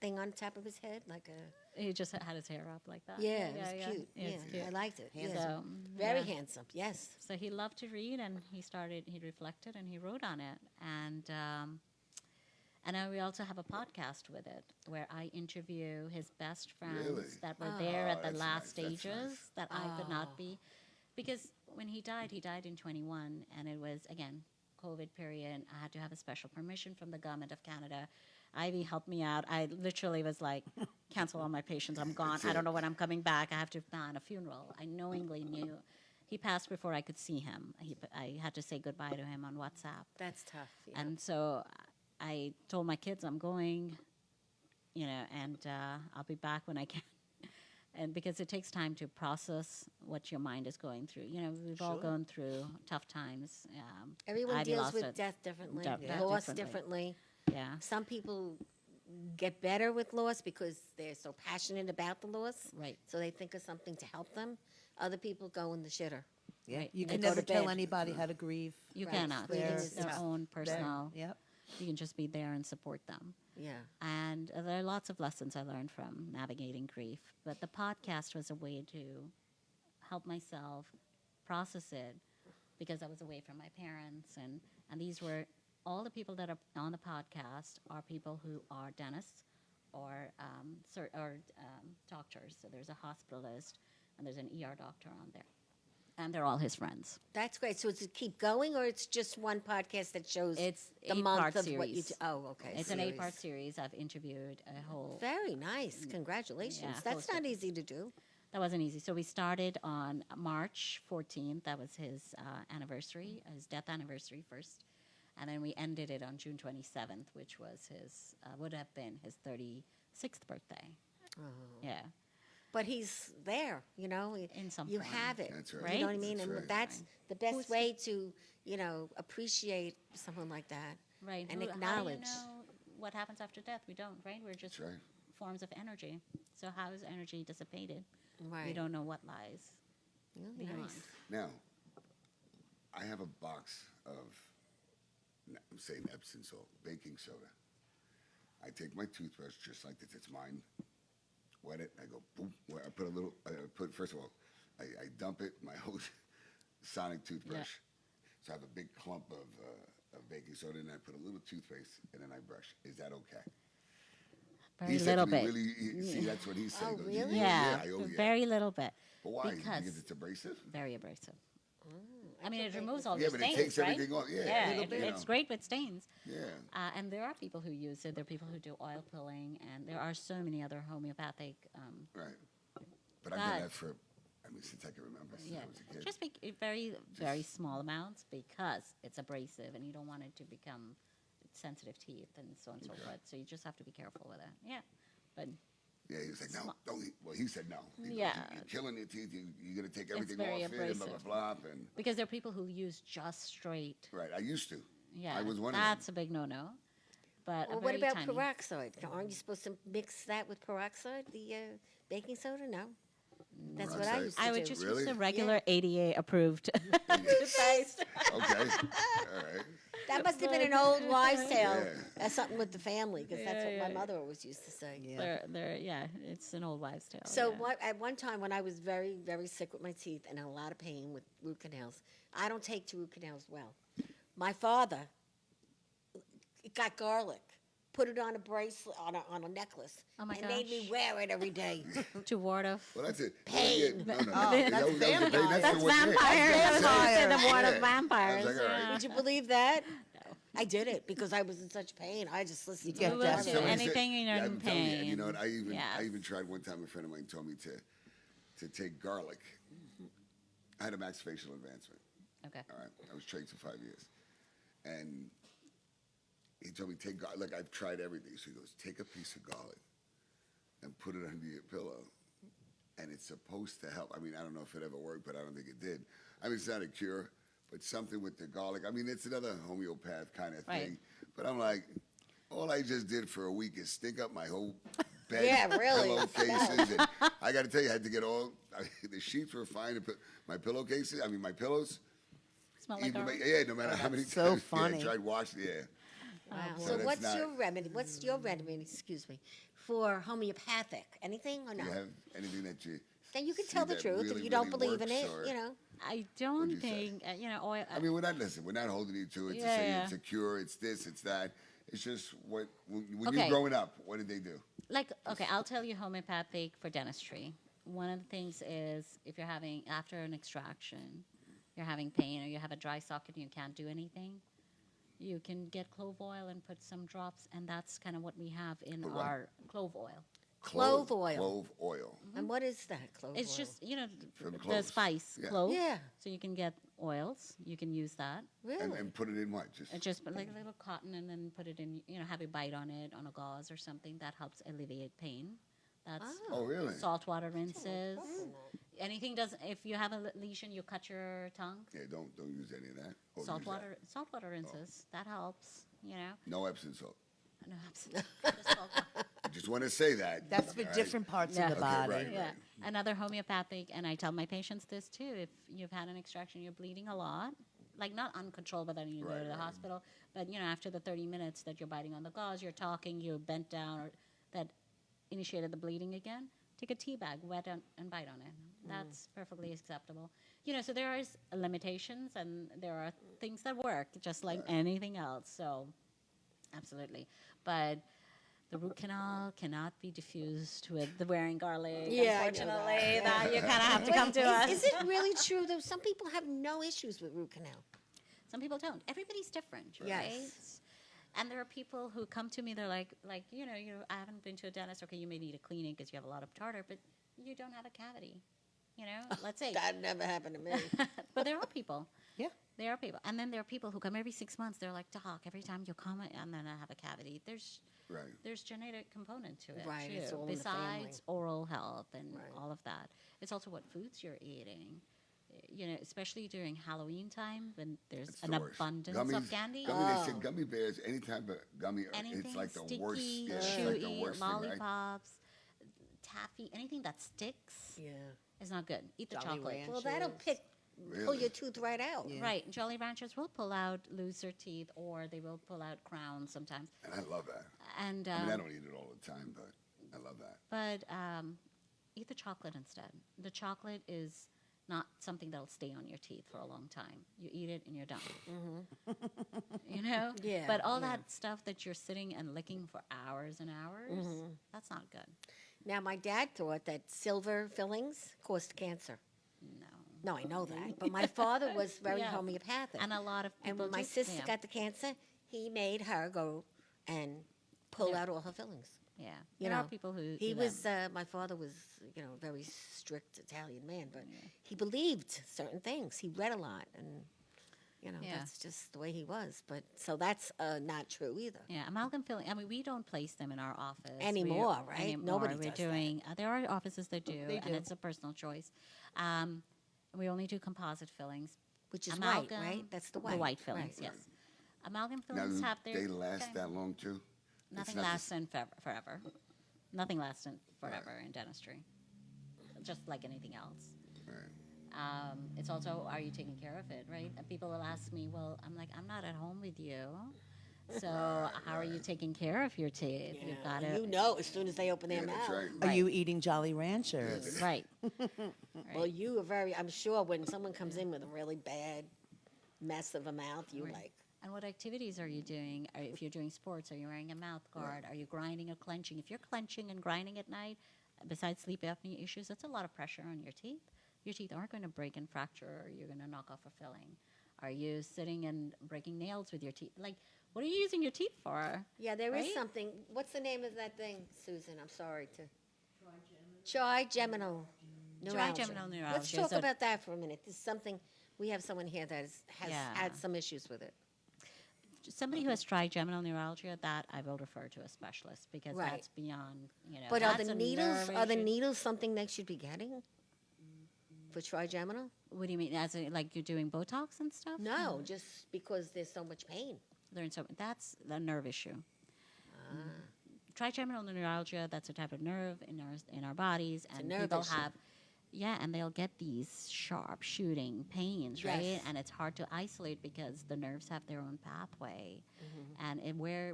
thing on top of his head, like a He just had his hair up like that. yeah. It was cute. Yeah, it's cute. I liked it. Yeah. So, Very yeah. handsome. Yes. So he loved to read, and he reflected and he wrote on it, And we also have a podcast with it where I interview his best friends Really? that were there at the that's last nice, that's stages nice. that I could not be. Because when he died in 21, and it was, again, COVID period. I had to have a special permission from the government of Canada. Ivy helped me out. I literally was like, cancel all my patients. I'm gone. That's I don't it. know when I'm coming back. I have to plan a funeral. I knowingly knew. He passed before I could see him. I had to say goodbye to him on WhatsApp. That's tough. Yeah. And so I told my kids I'm going, and I'll be back when I can. And because it takes time to process what your mind is going through. We've all Sure. gone through tough times. Everyone Ivy deals lost with it. death differently, Death loss differently. differently. Yeah. Some people get better with loss because they're so passionate about the loss. Right. So they think of something to help them. Other people go in the shitter. Yeah, Right. you They can go never to tell bed. anybody how to grieve. You Right. cannot. Grieving It's is their tough. own personal. Yep. You can just be there and support them. Yeah. And there are lots of lessons I learned from navigating grief. But the podcast was a way to help myself process it because I was away from my parents. And these were all the people that are on the podcast are people who are dentists or doctors. So there's a hospitalist and there's an ER doctor on there. And they're all his friends. That's great. So it's to keep going, or it's just one podcast that shows It's the month 8-part of what you series. do? Oh, okay. It's an series. 8-part series. I've interviewed a whole. Very nice. Congratulations. Yeah, That's hosted. not easy to do. That wasn't easy. So we started on March 14th. That was his anniversary, his death anniversary first. And then we ended it on June 27th, which was would have been his 36th birthday. Oh. Yeah. But he's there, In some you form. have it. That's You right. know what I mean? That's And right. that's the best Who's- way to, appreciate someone like that. Right. And How do acknowledge. you know what happens after death? We don't, right? We're just That's right. forms of energy. So how is energy dissipated? Right. We don't know what lies Oh, beyond. nice. Now, I have a box of, I'm saying Epsom salt, baking soda. I take my toothbrush just like this, it's mine, wet it, I go boom, I put a little, first of all, I dump it, my whole sonic toothbrush. So I have a big clump of baking soda, and I put a little toothpaste, and then I brush. Is that okay? Very He said little to me, bit. Really, see, that's what he said. Oh, He goes, really? Yeah, oh, yeah. very little bit. But why? Because Because it's abrasive? very abrasive. Mm, I mean, it okay. removes all Yeah, the but it stains, takes right? everything off. Yeah, Yeah, little it- bit, it's great with stains. Yeah. And there are people who use it. There are people who do oil pulling, and there are so many other homeopathic. Right. But I've done But- that since I can remember, since Yeah, I was a kid. just very, very small amounts because it's abrasive, and you don't want it to become sensitive teeth and so on and so Okay. forth. So you just have to be careful with it. Yeah, but Yeah, he was like, no, don't eat. Well, he said no. He goes, Yeah. You're killing your teeth. You're going to take everything very off it, and blah, abrasive. blah, blah. And, because there are people who use just straight. right, I used to. Yeah, I was one of that's a big no-no. But Well, a what very about tiny. peroxide? Aren't you supposed to mix that with peroxide, the baking soda? No. That's what I Peroxide? used to I would do. just Really? use the regular ADA approved toothpaste. Okay. All right. That must have been an old wives' tale. Yeah. That's something with the family, because that's what Yeah, my yeah. mother always used to say. Yeah. It's an old wives' tale. So yeah. at one time when I was very, very sick with my teeth and in a lot of pain with root canals, I don't take to root canals well. My father got garlic, put it on a bracelet, on a necklace, Oh my and made me gosh. wear it every day. To ward off. Well, that's it. Pain. No, no. Oh, That that's was the pain. vampire. That's what- yeah, vampires. that's That's what I'm why I saying. said the ward Yeah. of vampires. I was like, all right. yeah. Would you believe that? I did it because I was in such pain. I just listened to get my that mother. feeling. Anything in your I'm telling you, and you pain. know what? I Yes. even tried one time. A friend of mine told me to take garlic. I had a maxillofacial advancement. Okay. All right, I was trained for 5 years, and he told me take garlic. Look, I've tried everything. So he goes, take a piece of garlic and put it under your pillow, and it's supposed to help. I mean, I don't know if it ever worked, but I don't think it did. I mean, it's not a cure, but something with the garlic. I mean, it's another homeopath kind of Right. thing. But I'm like, all I just did for a week is stink up my whole bed, Yeah, really. pillowcases. And I got to tell you, I had to get the sheets were fine to put my pillowcases. I mean, my pillows. Smell like Even garlic? yeah, no matter how many so times funny. I tried washing. Yeah, Wow. Oh, So boy. what's That's your not- remedy? What's your remedy? Excuse me, for homeopathic? Anything or do no? you have anything that you? Then you can see tell the that truth really, if you don't really believe in works, it. or- You know. I don't What'd you say? think, oil. I mean, we're not holding you to it to Yeah, say yeah. it's a cure, it's this, it's that. It's just when Okay. you're growing up, what did they do? Like, okay, I'll tell you homeopathic for dentistry. One of the things is if you're having, after an extraction, you're having pain or you have a dry socket and you can't do anything, you can get clove oil and put some drops, and that's kind of what we have in Put what? our clove oil. Clove oil. Clove oil. And what is that, clove It's oil? just, From the cloves. spice, Yeah. clove. Yeah. So you can get oils. You can use that. Really? And put it in what? Just And just put like a little cotton and then put it in, have a bite on it, on a gauze or something. That helps alleviate pain. That's oh, really? saltwater rinses. Mm. Anything doesn't, if you have a lesion, you cut your tongue. Yeah, don't use any of that. Or use Saltwater rinses. That helps, that. No Epsom salt. No, absolutely. Just salt water. I just want to say that. That's for all right? different parts Yeah. of the Okay, body. right. Yeah. Another homeopathic, and I tell my patients this too, if you've had an extraction, you're bleeding a lot, like not uncontrolled, but then you go Right, to the right. hospital, but after the 30 minutes that you're biting on the gauze, you're talking, you're bent down, or that initiated the bleeding again, take a tea bag, wet and bite on it. That's perfectly acceptable. So there is limitations, and there are things that work, just like anything else. So, absolutely. But the root canal cannot be diffused with the wearing garlic. Yeah, I know Unfortunately, that. that you kind of have to come to us. Is it really true, though? Some people have no issues with root canal. Some people don't. Everybody's different, Yes. right? And there are people who come to me. They're like, I haven't been to a dentist. Okay, you may need a cleaning because you have a lot of tartar, but you don't have a cavity. Let's say. That never happened to me. But there are people. Yeah. There are people, and then there are people who come every 6 months. They're like, Doc, every time you come, and then I have a cavity. Right. There's genetic component to it Right, too. it's all in the Besides family. oral health and Right. all of that, it's also what foods you're eating. Especially during Halloween time when there's It's an the worst. abundance Gummies, of candy. They say gummy bears, any type of gummy, Anything it's like the sticky, worst. Yeah, it's chewy, like the worst thing, right? lollipops, taffy, anything that sticks Yeah. is not good. Eat the Jolly chocolate. Ranchers. Well, that'll pull Really? your tooth right out. Yeah. Right, Jolly Ranchers will pull out looser teeth, or they will pull out crowns sometimes. And I love that. And I mean, I don't eat it all the time, but I love that. but eat the chocolate instead. The chocolate is not something that'll stay on your teeth for a long time. You eat it and you're done. Yeah, But all yeah. that stuff that you're sitting and licking for hours and hours, that's not good. Now, my dad thought that silver fillings caused cancer. No. No, I know that. But my father was very Yeah. homeopathic. And a lot of And people when my do- sister yeah. got the cancer, he made her go and pull out all her fillings. Yeah. You There are know, people who He do was, that. my father was, a very strict Italian man, but he believed certain things. He read a lot, and, Yeah. that's just the way he was. But so that's not true either. Yeah, amalgam filling. I mean, we don't place them in our office Anymore, right? Nobody We're does that. doing. There are offices that do, They and do. it's a personal choice. We only do composite fillings, Which is white, Amalgam- right? That's the white. the white fillings. Right. Yes, amalgam Now, fillings do have their. they last time. that long too? It's Nothing not lasts in forever. Nothing lasts in forever in dentistry. Just like anything else. Right. It's also, are you taking care of it, right? And people will ask me, well, I'm like, I'm not at home with you. So how are you taking care of your teeth? Yeah, You've got well, to. as soon as they open their Yeah, mouth. that's right. Are Right. you eating Jolly Ranchers? Right. Well, you are I'm sure when someone comes in with a really bad mess of a mouth, you Right. like, And what activities are you doing? If you're doing sports, are you wearing a mouth guard? Are you grinding or clenching? If you're clenching and grinding at night, besides sleep apnea issues, that's a lot of pressure on your teeth. Your teeth aren't going to break and fracture, or you're going to knock off a filling. Are you sitting and breaking nails with your teeth? Like, what are you using your teeth for? yeah, there is Right? something. What's the name of that thing, Susan? I'm sorry to. Trigeminal neuralgia. Trigeminal neuralgia Let's is talk a- about that for a minute. This is something, we have someone here that has Yeah. had some issues with it. Somebody who has trigeminal neuralgia, that I will refer to a specialist because Right. that's beyond, But are that's the a needles, nerve issue. needles something they should be getting for trigeminal? What do you mean? As in, like you're doing Botox and stuff? No, just because there's so much pain. That's a nerve issue. Trigeminal neuralgia, that's a type of nerve in our bodies, a and nerve people issue. have, and they'll get these sharp shooting pains, right? Yes. And it's hard to isolate because the nerves have their own pathway, and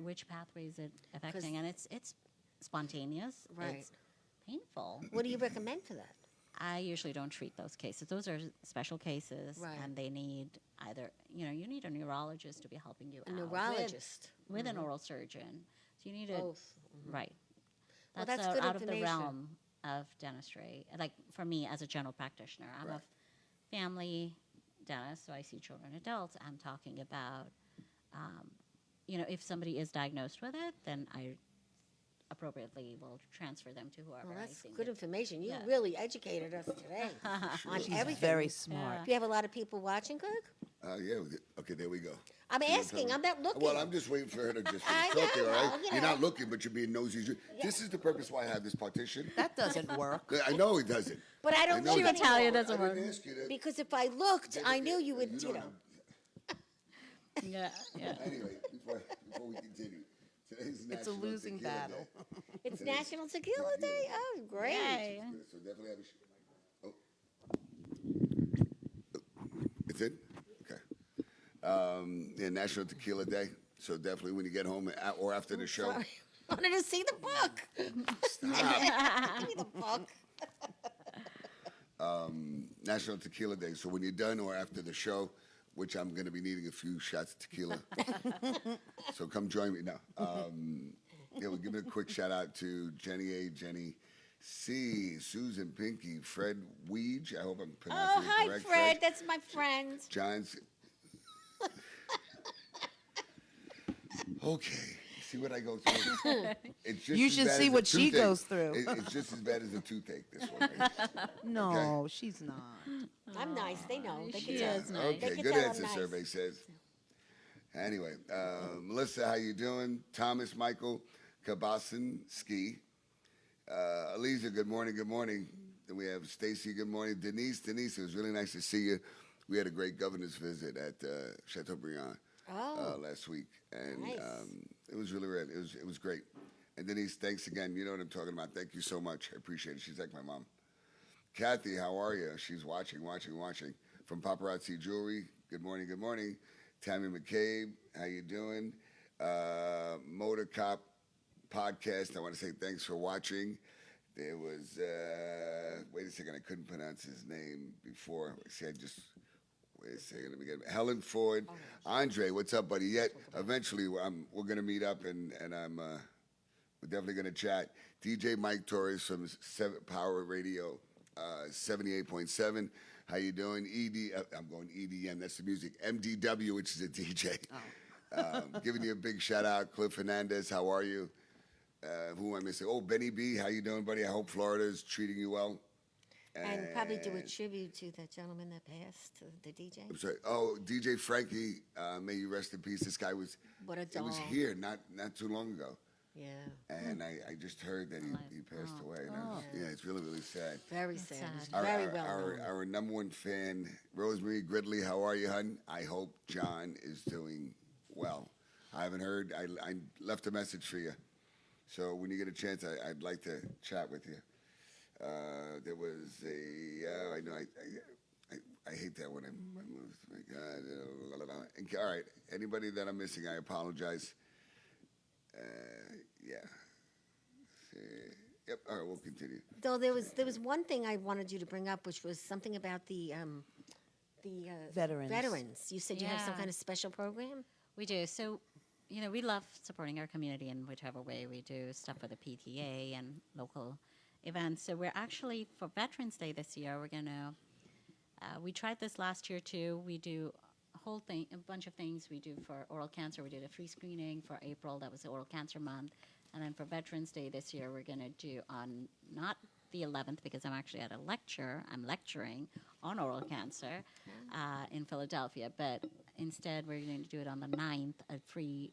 which pathway is it affecting? And it's spontaneous, Right. It's painful. What do you recommend for that? I usually don't treat those cases. Those are special cases, Right. and they need either, you need a neurologist to be helping you A out neurologist. with an oral surgeon. So you need a Both. right. Well, That's, that's good out of the information. realm of dentistry. Like for me as a general practitioner, I'm Right. a family dentist, so I see children, adults. I'm talking about, if somebody is diagnosed with it, then I appropriately will transfer them to whoever Well, I that's think good is- information. You Yeah. really educated us today on She's everything. very smart. Do you have a lot of people watching, Greg? Yeah. Okay, there we go. I'm See what asking. talking I'm not looking. Well, I'm just waiting for her to just I finish talking, know, all right? you You're know. not looking, but you're being nosy. This is the purpose why I have this partition. That doesn't work. I know it doesn't. But I don't know look that. She would tell you anymore. doesn't I work. didn't ask you that. Because if I looked, I knew you would, don't have- Yeah, yeah. Anyway, before we continue, today's It's a National losing Tequila battle. Day. It's National Tequila Day. Oh, great. Yay. So definitely have a. Oh. It's in? Okay. Yeah, National Tequila Day. So definitely when you get home or after the show. Sorry. I wanted to see the book. Stop. Give me the book. National Tequila Day. So when you're done or after the show, which I'm going to be needing a few shots of tequila. So come join me. No. Yeah, we'll give it a quick shout out to Jenny A, Jenny C, Susan Pinky, Fred Weege. I hope I'm pronouncing Oh, it hi, correct. Fred. That's my friend. John's. Okay. See what I go through? It's just You as should bad see as a what she toothache. goes through. It's just as bad as a toothache, this one. Right? No, she's not. I'm nice. They know. They She can tell. is nice. Okay, They can good tell I'm answer, nice. survey says. Anyway, Melissa, how you doing? Thomas, Michael, Kabasinski. Aliza, good morning, good morning. Then we have Stacy, good morning. Denise, it was really nice to see you. We had a great governor's visit at Chateaubriand last week, and Nice. it was really rad. It was great. And Denise, thanks again. You know what I'm talking about. Thank you so much. I appreciate it. She's like my mom. Kathy, how are you? She's watching. From Paparazzi Jewelry, good morning, good morning. Tammy McCabe, how you doing? Motor Cop Podcast, I want to say thanks for watching. There was, wait a second, I couldn't pronounce his name before. See, wait a second, let me get it. Helen Ford. Andre, what's up, buddy? Eventually, we're going to meet up, and we're definitely going to chat. DJ Mike Torres from Power Radio 78.7. How you doing? I'm going EDM, that's the music. MDW, which is a DJ. Giving you a big shout out. Cliff Hernandez, how are you? Who am I missing? Oh, Benny B, how you doing, buddy? I hope Florida is treating you well. And probably do a tribute to that gentleman that passed, the DJ. I'm sorry. Oh, DJ Frankie, may you rest in peace. This guy was, What a it was doll. here not too long ago. Yeah. And I just heard that he passed away. And yeah, it's really, really sad. Very That's sad. He's sad. very well known. Our number one fan, Rosemary Gridley, how are you, hun? I hope John is doing well. I haven't heard. I left a message for you. So when you get a chance, I'd like to chat with you. There was I know, I hate that when I moved. My God. All right, anybody that I'm missing, I apologize. Yeah. Yep, all right, we'll continue. Though there was one thing I wanted you to bring up, which was something about the Veterans. Veterans. You said you have some Yeah. kind of special program. We do. So, we love supporting our community in whichever way we do stuff for the PTA and local events. So we're actually, for Veterans Day this year, we're going to, we tried this last year too. We do a bunch of things. We do for oral cancer. We did a free screening for April. That was the Oral Cancer Month. And then for Veterans Day this year, we're going to do on not the 11th, because I'm actually at a lecture. I'm lecturing on oral cancer in Philadelphia. But instead, we're going to do it on the 9th, a free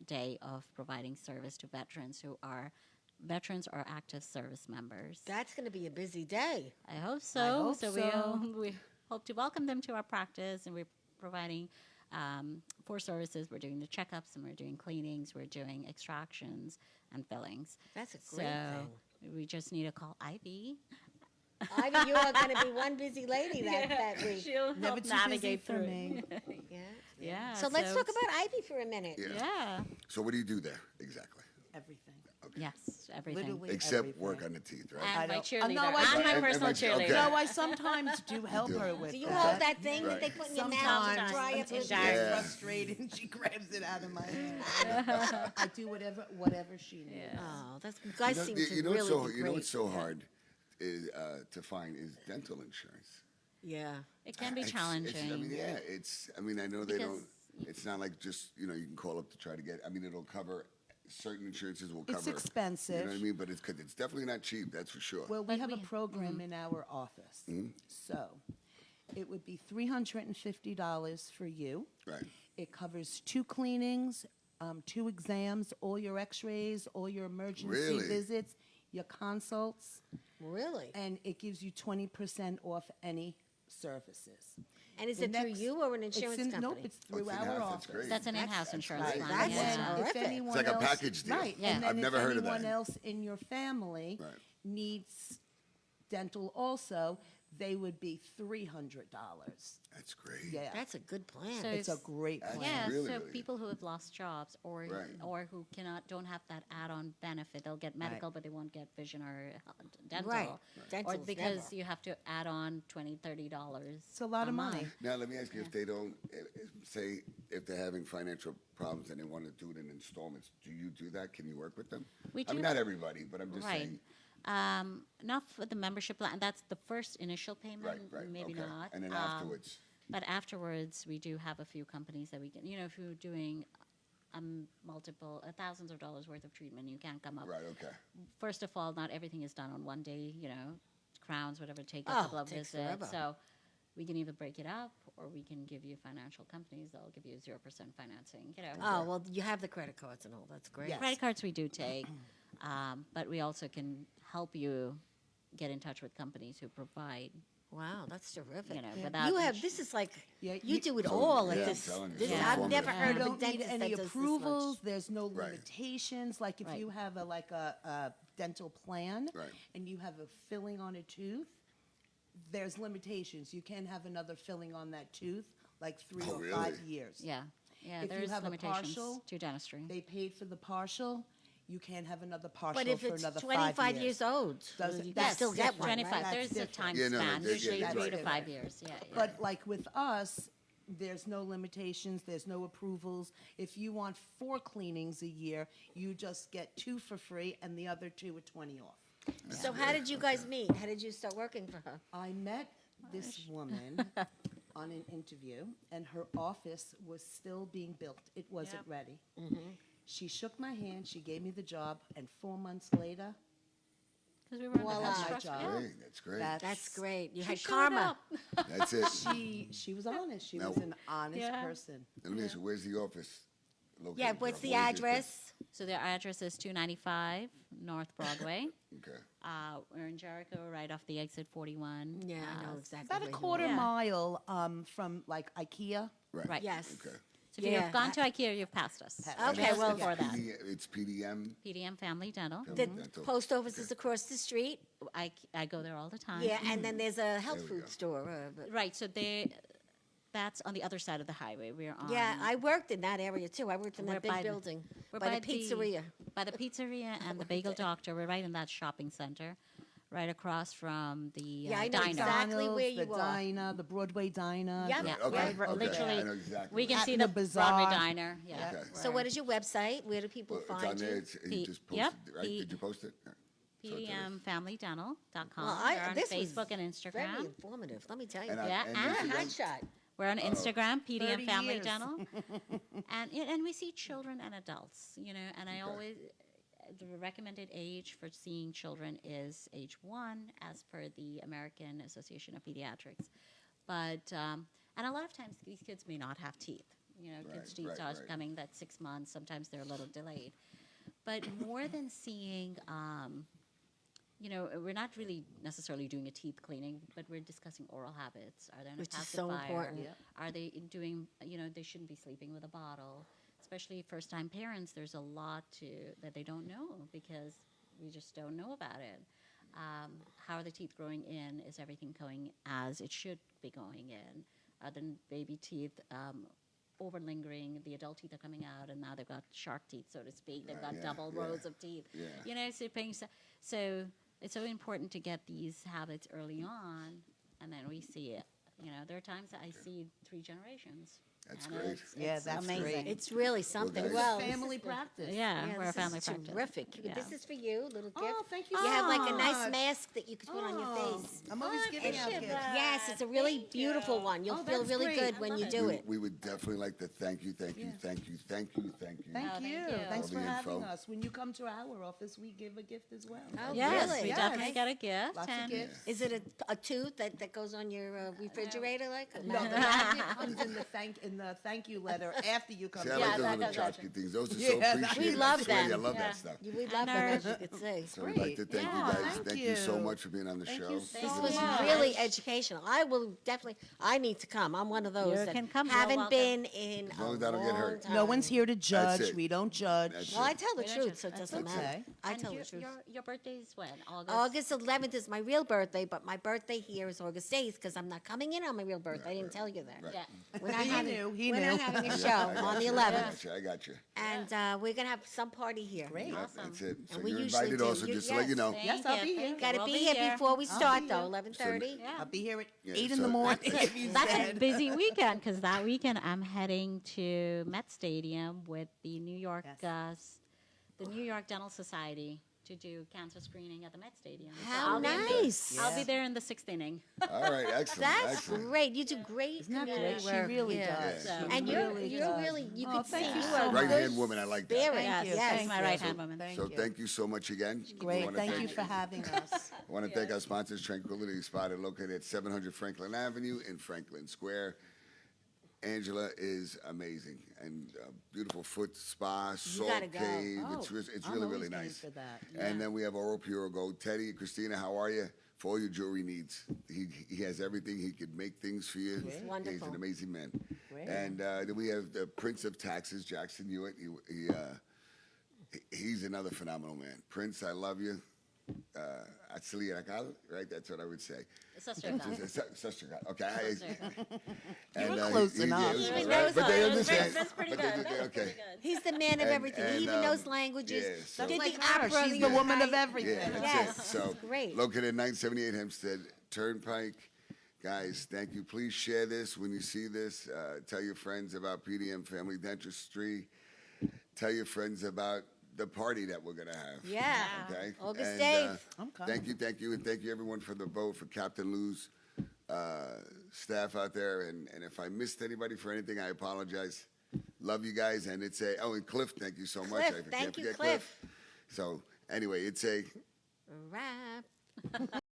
day of providing service to veterans who are veterans or active service members. That's going to be a busy day. I hope so. hope so. We hope to welcome them to our practice, and we're providing 4 services. We're doing the checkups, and we're doing cleanings, we're doing extractions and fillings. That's a great thing. We just need to call Ivy. Ivy, you are going to be one busy lady that week. She'll Never help too navigate busy for through. me. Yeah. Yeah. So let's talk about Ivy for a minute. Yeah. Yeah. So what do you do there exactly? everything. Yes, everything. Literally Except everything. work on the teeth, right? I And my don't- cheerleader. no, I and don't. my And personal my- cheerleader. okay. No, I sometimes do help do. her with Do you that. hold that thing that Right. they put in your mouth Sometimes to dry up until her she's teeth? Yeah. frustrated and she grabs it out of my hand. I do whatever she needs. Yeah. Oh, that's you guys seem to You know what's really so be you know what's great. so hard is to find is dental insurance. Yeah. It can be It's- challenging. I mean, yeah, I mean, I know they don't. Because- It's not like just you can call up to try to get. I mean, it'll cover certain insurances will cover. It's expensive. You know what I mean? But it's definitely not cheap. That's for sure. Well, we But have a we- program in our office. So it would be $350 for you. Right. It covers 2 cleanings, 2 exams, all your x-rays, all your emergency Really? visits, your consults, Really? and it gives you 20% off any services. And is The it through next- you or an insurance Nope, company? it's through it's our in-house, office. that's great. That's an in-house That's insurance great. plan. That's yeah. terrific. If anyone It's like a else, package deal. Right. Yeah. And then I've if never heard of anyone that. else in your family Right. needs dental also, they would be $300. That's great. Yeah. That's a good plan. So It's a great That's plan. Yeah, really, so really people who have lost jobs or Right. or who don't have that add-on benefit, they'll get medical, but they won't get vision or dental. Right. Or Dental's because never. you have to add on $20, $30. It's a lot of money. Now let me ask you: if they don't, say, if they're having financial problems and they want to do it in installments, do you do that? Can you work with them? We I mean, do. not everybody, but I'm just Right. saying. Not for the membership plan. That's the first initial payment. Right. Maybe okay. not. And then afterwards, But afterwards, we do have a few companies that we can. If you're doing multiple thousands of dollars worth of treatment, you can't come up. right? Okay. First of all, not everything is done on one day. Crowns, whatever, take a Oh, couple of takes visits. forever. So we can either break it up, or we can give you financial companies that'll give you 0% financing. Oh, well, you have the credit cards and all. That's great. Yes. Credit cards we do take, but we also can help you get in touch with companies who provide. Wow, that's terrific. Without You have, ins- this is like, Yeah, you you- do it Oh, all yeah, at I'm this. telling you, this it's I've informative. never heard You of a don't need dentist any that does this much. approvals. There's no Right. limitations. Like if Right. you have a dental plan Right. and you have a filling on a tooth, there's limitations. You can't have another filling on that tooth like 3 Oh, or really? 5 years. Yeah, If you there's have a limitations partial, to dentistry. They paid for the partial. You can't have another partial But if for it's another 25 5 years old, Doesn't- you can that's still get different, one. 25. right? There's That's a time Yeah, no, no, span, there- usually yeah, 3 right. to 5 years. Yeah. But like with us, there's no limitations, there's no approvals. If you want 4 cleanings a year, you just get 2 for free and the other 2 are 20 off. So how did you guys meet? How did you start working for her? I met this woman on an interview, and her office was still being built. It wasn't Yep. ready. She shook my hand, she gave me the job, and 4 months later, Because we were in Voila. the My construction. job. Yeah. Great. That's great. That's great. You She had showed karma. up. That's it. she was honest. She Now- was an honest Yeah. person. Let me ask you: where's the office located? Yeah, what's the Where is it? address? So their address is 295 North Broadway. Okay. We're in Jericho, right off the exit 41. Yeah, I know exactly. About a where you quarter are. Yeah. mile from like IKEA. Right. Right. Yes. Okay. So if Yeah. you've gone to IKEA, you've passed us. Okay, Just well- before that. It's PDM. PDM Family Dental. The Dental. post office is across the street. I go there all the time. Yeah, and then there's a health There we food go. store. Right. So that's on the other side of the highway. We're on. Yeah, I worked in that area too. I worked in We're that big by the- building we're by the pizzeria. By the pizzeria and the Bagel Doctor. We're right in that shopping center, right across from the Yeah, I know diner. exactly where McDonald's, you the are. diner, the Broadway diner. Yep. Yeah, Okay. we're okay. literally- I know exactly. We can At see the the bazaar. Broadway diner. Yeah. Okay. So what is your website? Where do people Well, it's find on there. you? It's, he P- just posted yep, it, right? P- Did you post it? Yeah. So it's there. PDMFamilyDental.com. Well, We're on this was Facebook and Very Instagram. informative. Let me tell you. And Yeah, and And a Instagram? hotshot. We're on Instagram, PDM 30 Family years. Dental, and we see children and adults. And I Okay. always the recommended age for seeing children is age 1, as per the American Association of Pediatrics. But and a lot of times these kids may not have teeth. Kids' Right, teeth right, start right. coming at 6 months. Sometimes they're a little delayed. But more than seeing we're not really necessarily doing a teeth cleaning, but we're discussing oral habits. Are they on a Which is so pacifier? important. Are they doing, they shouldn't be sleeping with a bottle. Especially first-time parents, there's a lot that they don't know because we just don't know about it. How are the teeth growing in? Is everything going as it should be going in? Are the baby teeth over lingering. The adult teeth are coming out, and now they've got shark teeth, so to speak. They've got Yeah, double yeah, rows of teeth. yeah. You know, so it's so important to get these habits early on, and then we see it. You know, there are times that I see 3 generations. That's and great. Yeah, it's that's amazing. great. It's really something. guys- Well, Family practice. Yeah, we're a this family is practice. terrific. Yeah. This is for you, little gift. Oh, thank you You so have like a much. nice mask that you could put on your Oh, face. I'm always giving out gifts. Yes, it's a really beautiful one. You'll Oh, feel that's really great. good I when love you it. do it. We would definitely like to thank you. Yeah. Thank you. Thank thank you. you. Thanks All for the having info. us. When you come to our office, we give a gift as well. Oh, Yes, really? we Yes. definitely get a gift. Lots of and gifts. Is it a tooth that goes on your refrigerator like? No, the magnet comes in the thank you letter after you come. See, I to like Yeah, those that little goes tchotchke things. Those are Yeah, so that- appreciated. We love I swear to you, I them. love Yeah. that stuff. We love them, as you could say. So we'd like to thank you Yeah, guys. thank Thank you so you. much for being on the Thank show. you This so was much. really educational. I will definitely. I need to come. I'm one of those You that can come. You're haven't welcome. been in As long a as I don't get long hurt. time. No one's here to judge. it. We don't judge. That's Well, I tell the We don't truth, judge. so it That's doesn't okay. matter. I And tell the truth. your birthday's when? August? August 11th is my real birthday, but my birthday here is August 8th because I'm not coming in on my real birthday. I didn't tell you that. Right. Yeah. We're not He having, knew, he we're knew. not having a I show got on the you. 11th, I got you. and we're gonna have some party here. Great. Yep, Awesome. that's it. So And we you're usually invited do. also, You- just to let you yes. know. Yes, I'll be here. Gotta We'll be here before we I'll start be though. here. 11:30. Yeah. I'll be here at Yeah, 8 in so- the morning. If you That's a said. busy weekend because that weekend I'm heading to Met Stadium with the New York Dental Society to do cancer screening at the Met Stadium. So How I'll be in the- nice! I'll be there in the 6th inning. All right, excellent. That's excellent. great. You do great Isn't that community great? She work. really yeah. does. So- She And you're really you're does. really you Oh, could thank see you you so are a Right good hand woman, I like that. spirit. Thank you. Yes. She's my right hand woman. Thank So you. thank you so much again. We Great. wanna Thank you for having us. I want to thank our sponsors, Tranquility Spa, located at 700 Franklin Avenue in Franklin Square. Angela is amazing, and beautiful foot spa, salt gotta go. cave. Oh, It's I'm really always really game nice. for that. And then we have Oral Pure Gold. Teddy, Christina, how are you? For all your jewelry needs, he has everything. He could make things for you. Great. He's Wonderful. an amazing man. Great. And then we have the Prince of Taxes, Jackson Hewitt. He's another phenomenal man. Prince, I love you. Right? That's what I would say. Sister God. Sister God. Okay. You were close enough. He even right, knows but they all- understand. That's pretty But good. they- That's okay. pretty good. He's the man of everything. He even knows languages. yeah, so- Did Like the her, opera she's the other woman of night. everything. Yeah, that's Yes, it. So great. located at 978 Hempstead Turnpike. Guys, thank you. Please share this when you see this. Tell your friends about PDM Family Dentistry. Tell your friends about the party that we're gonna have. Yeah. Okay. August And, 8th. I'm coming. thank you, and thank you everyone for the vote for Captain Lou's staff out there. And if I missed anybody for anything, I apologize. Love you guys, and it's a and Cliff, thank you so much. Cliff, I can't thank you, forget Cliff. So anyway, it's a Wrap.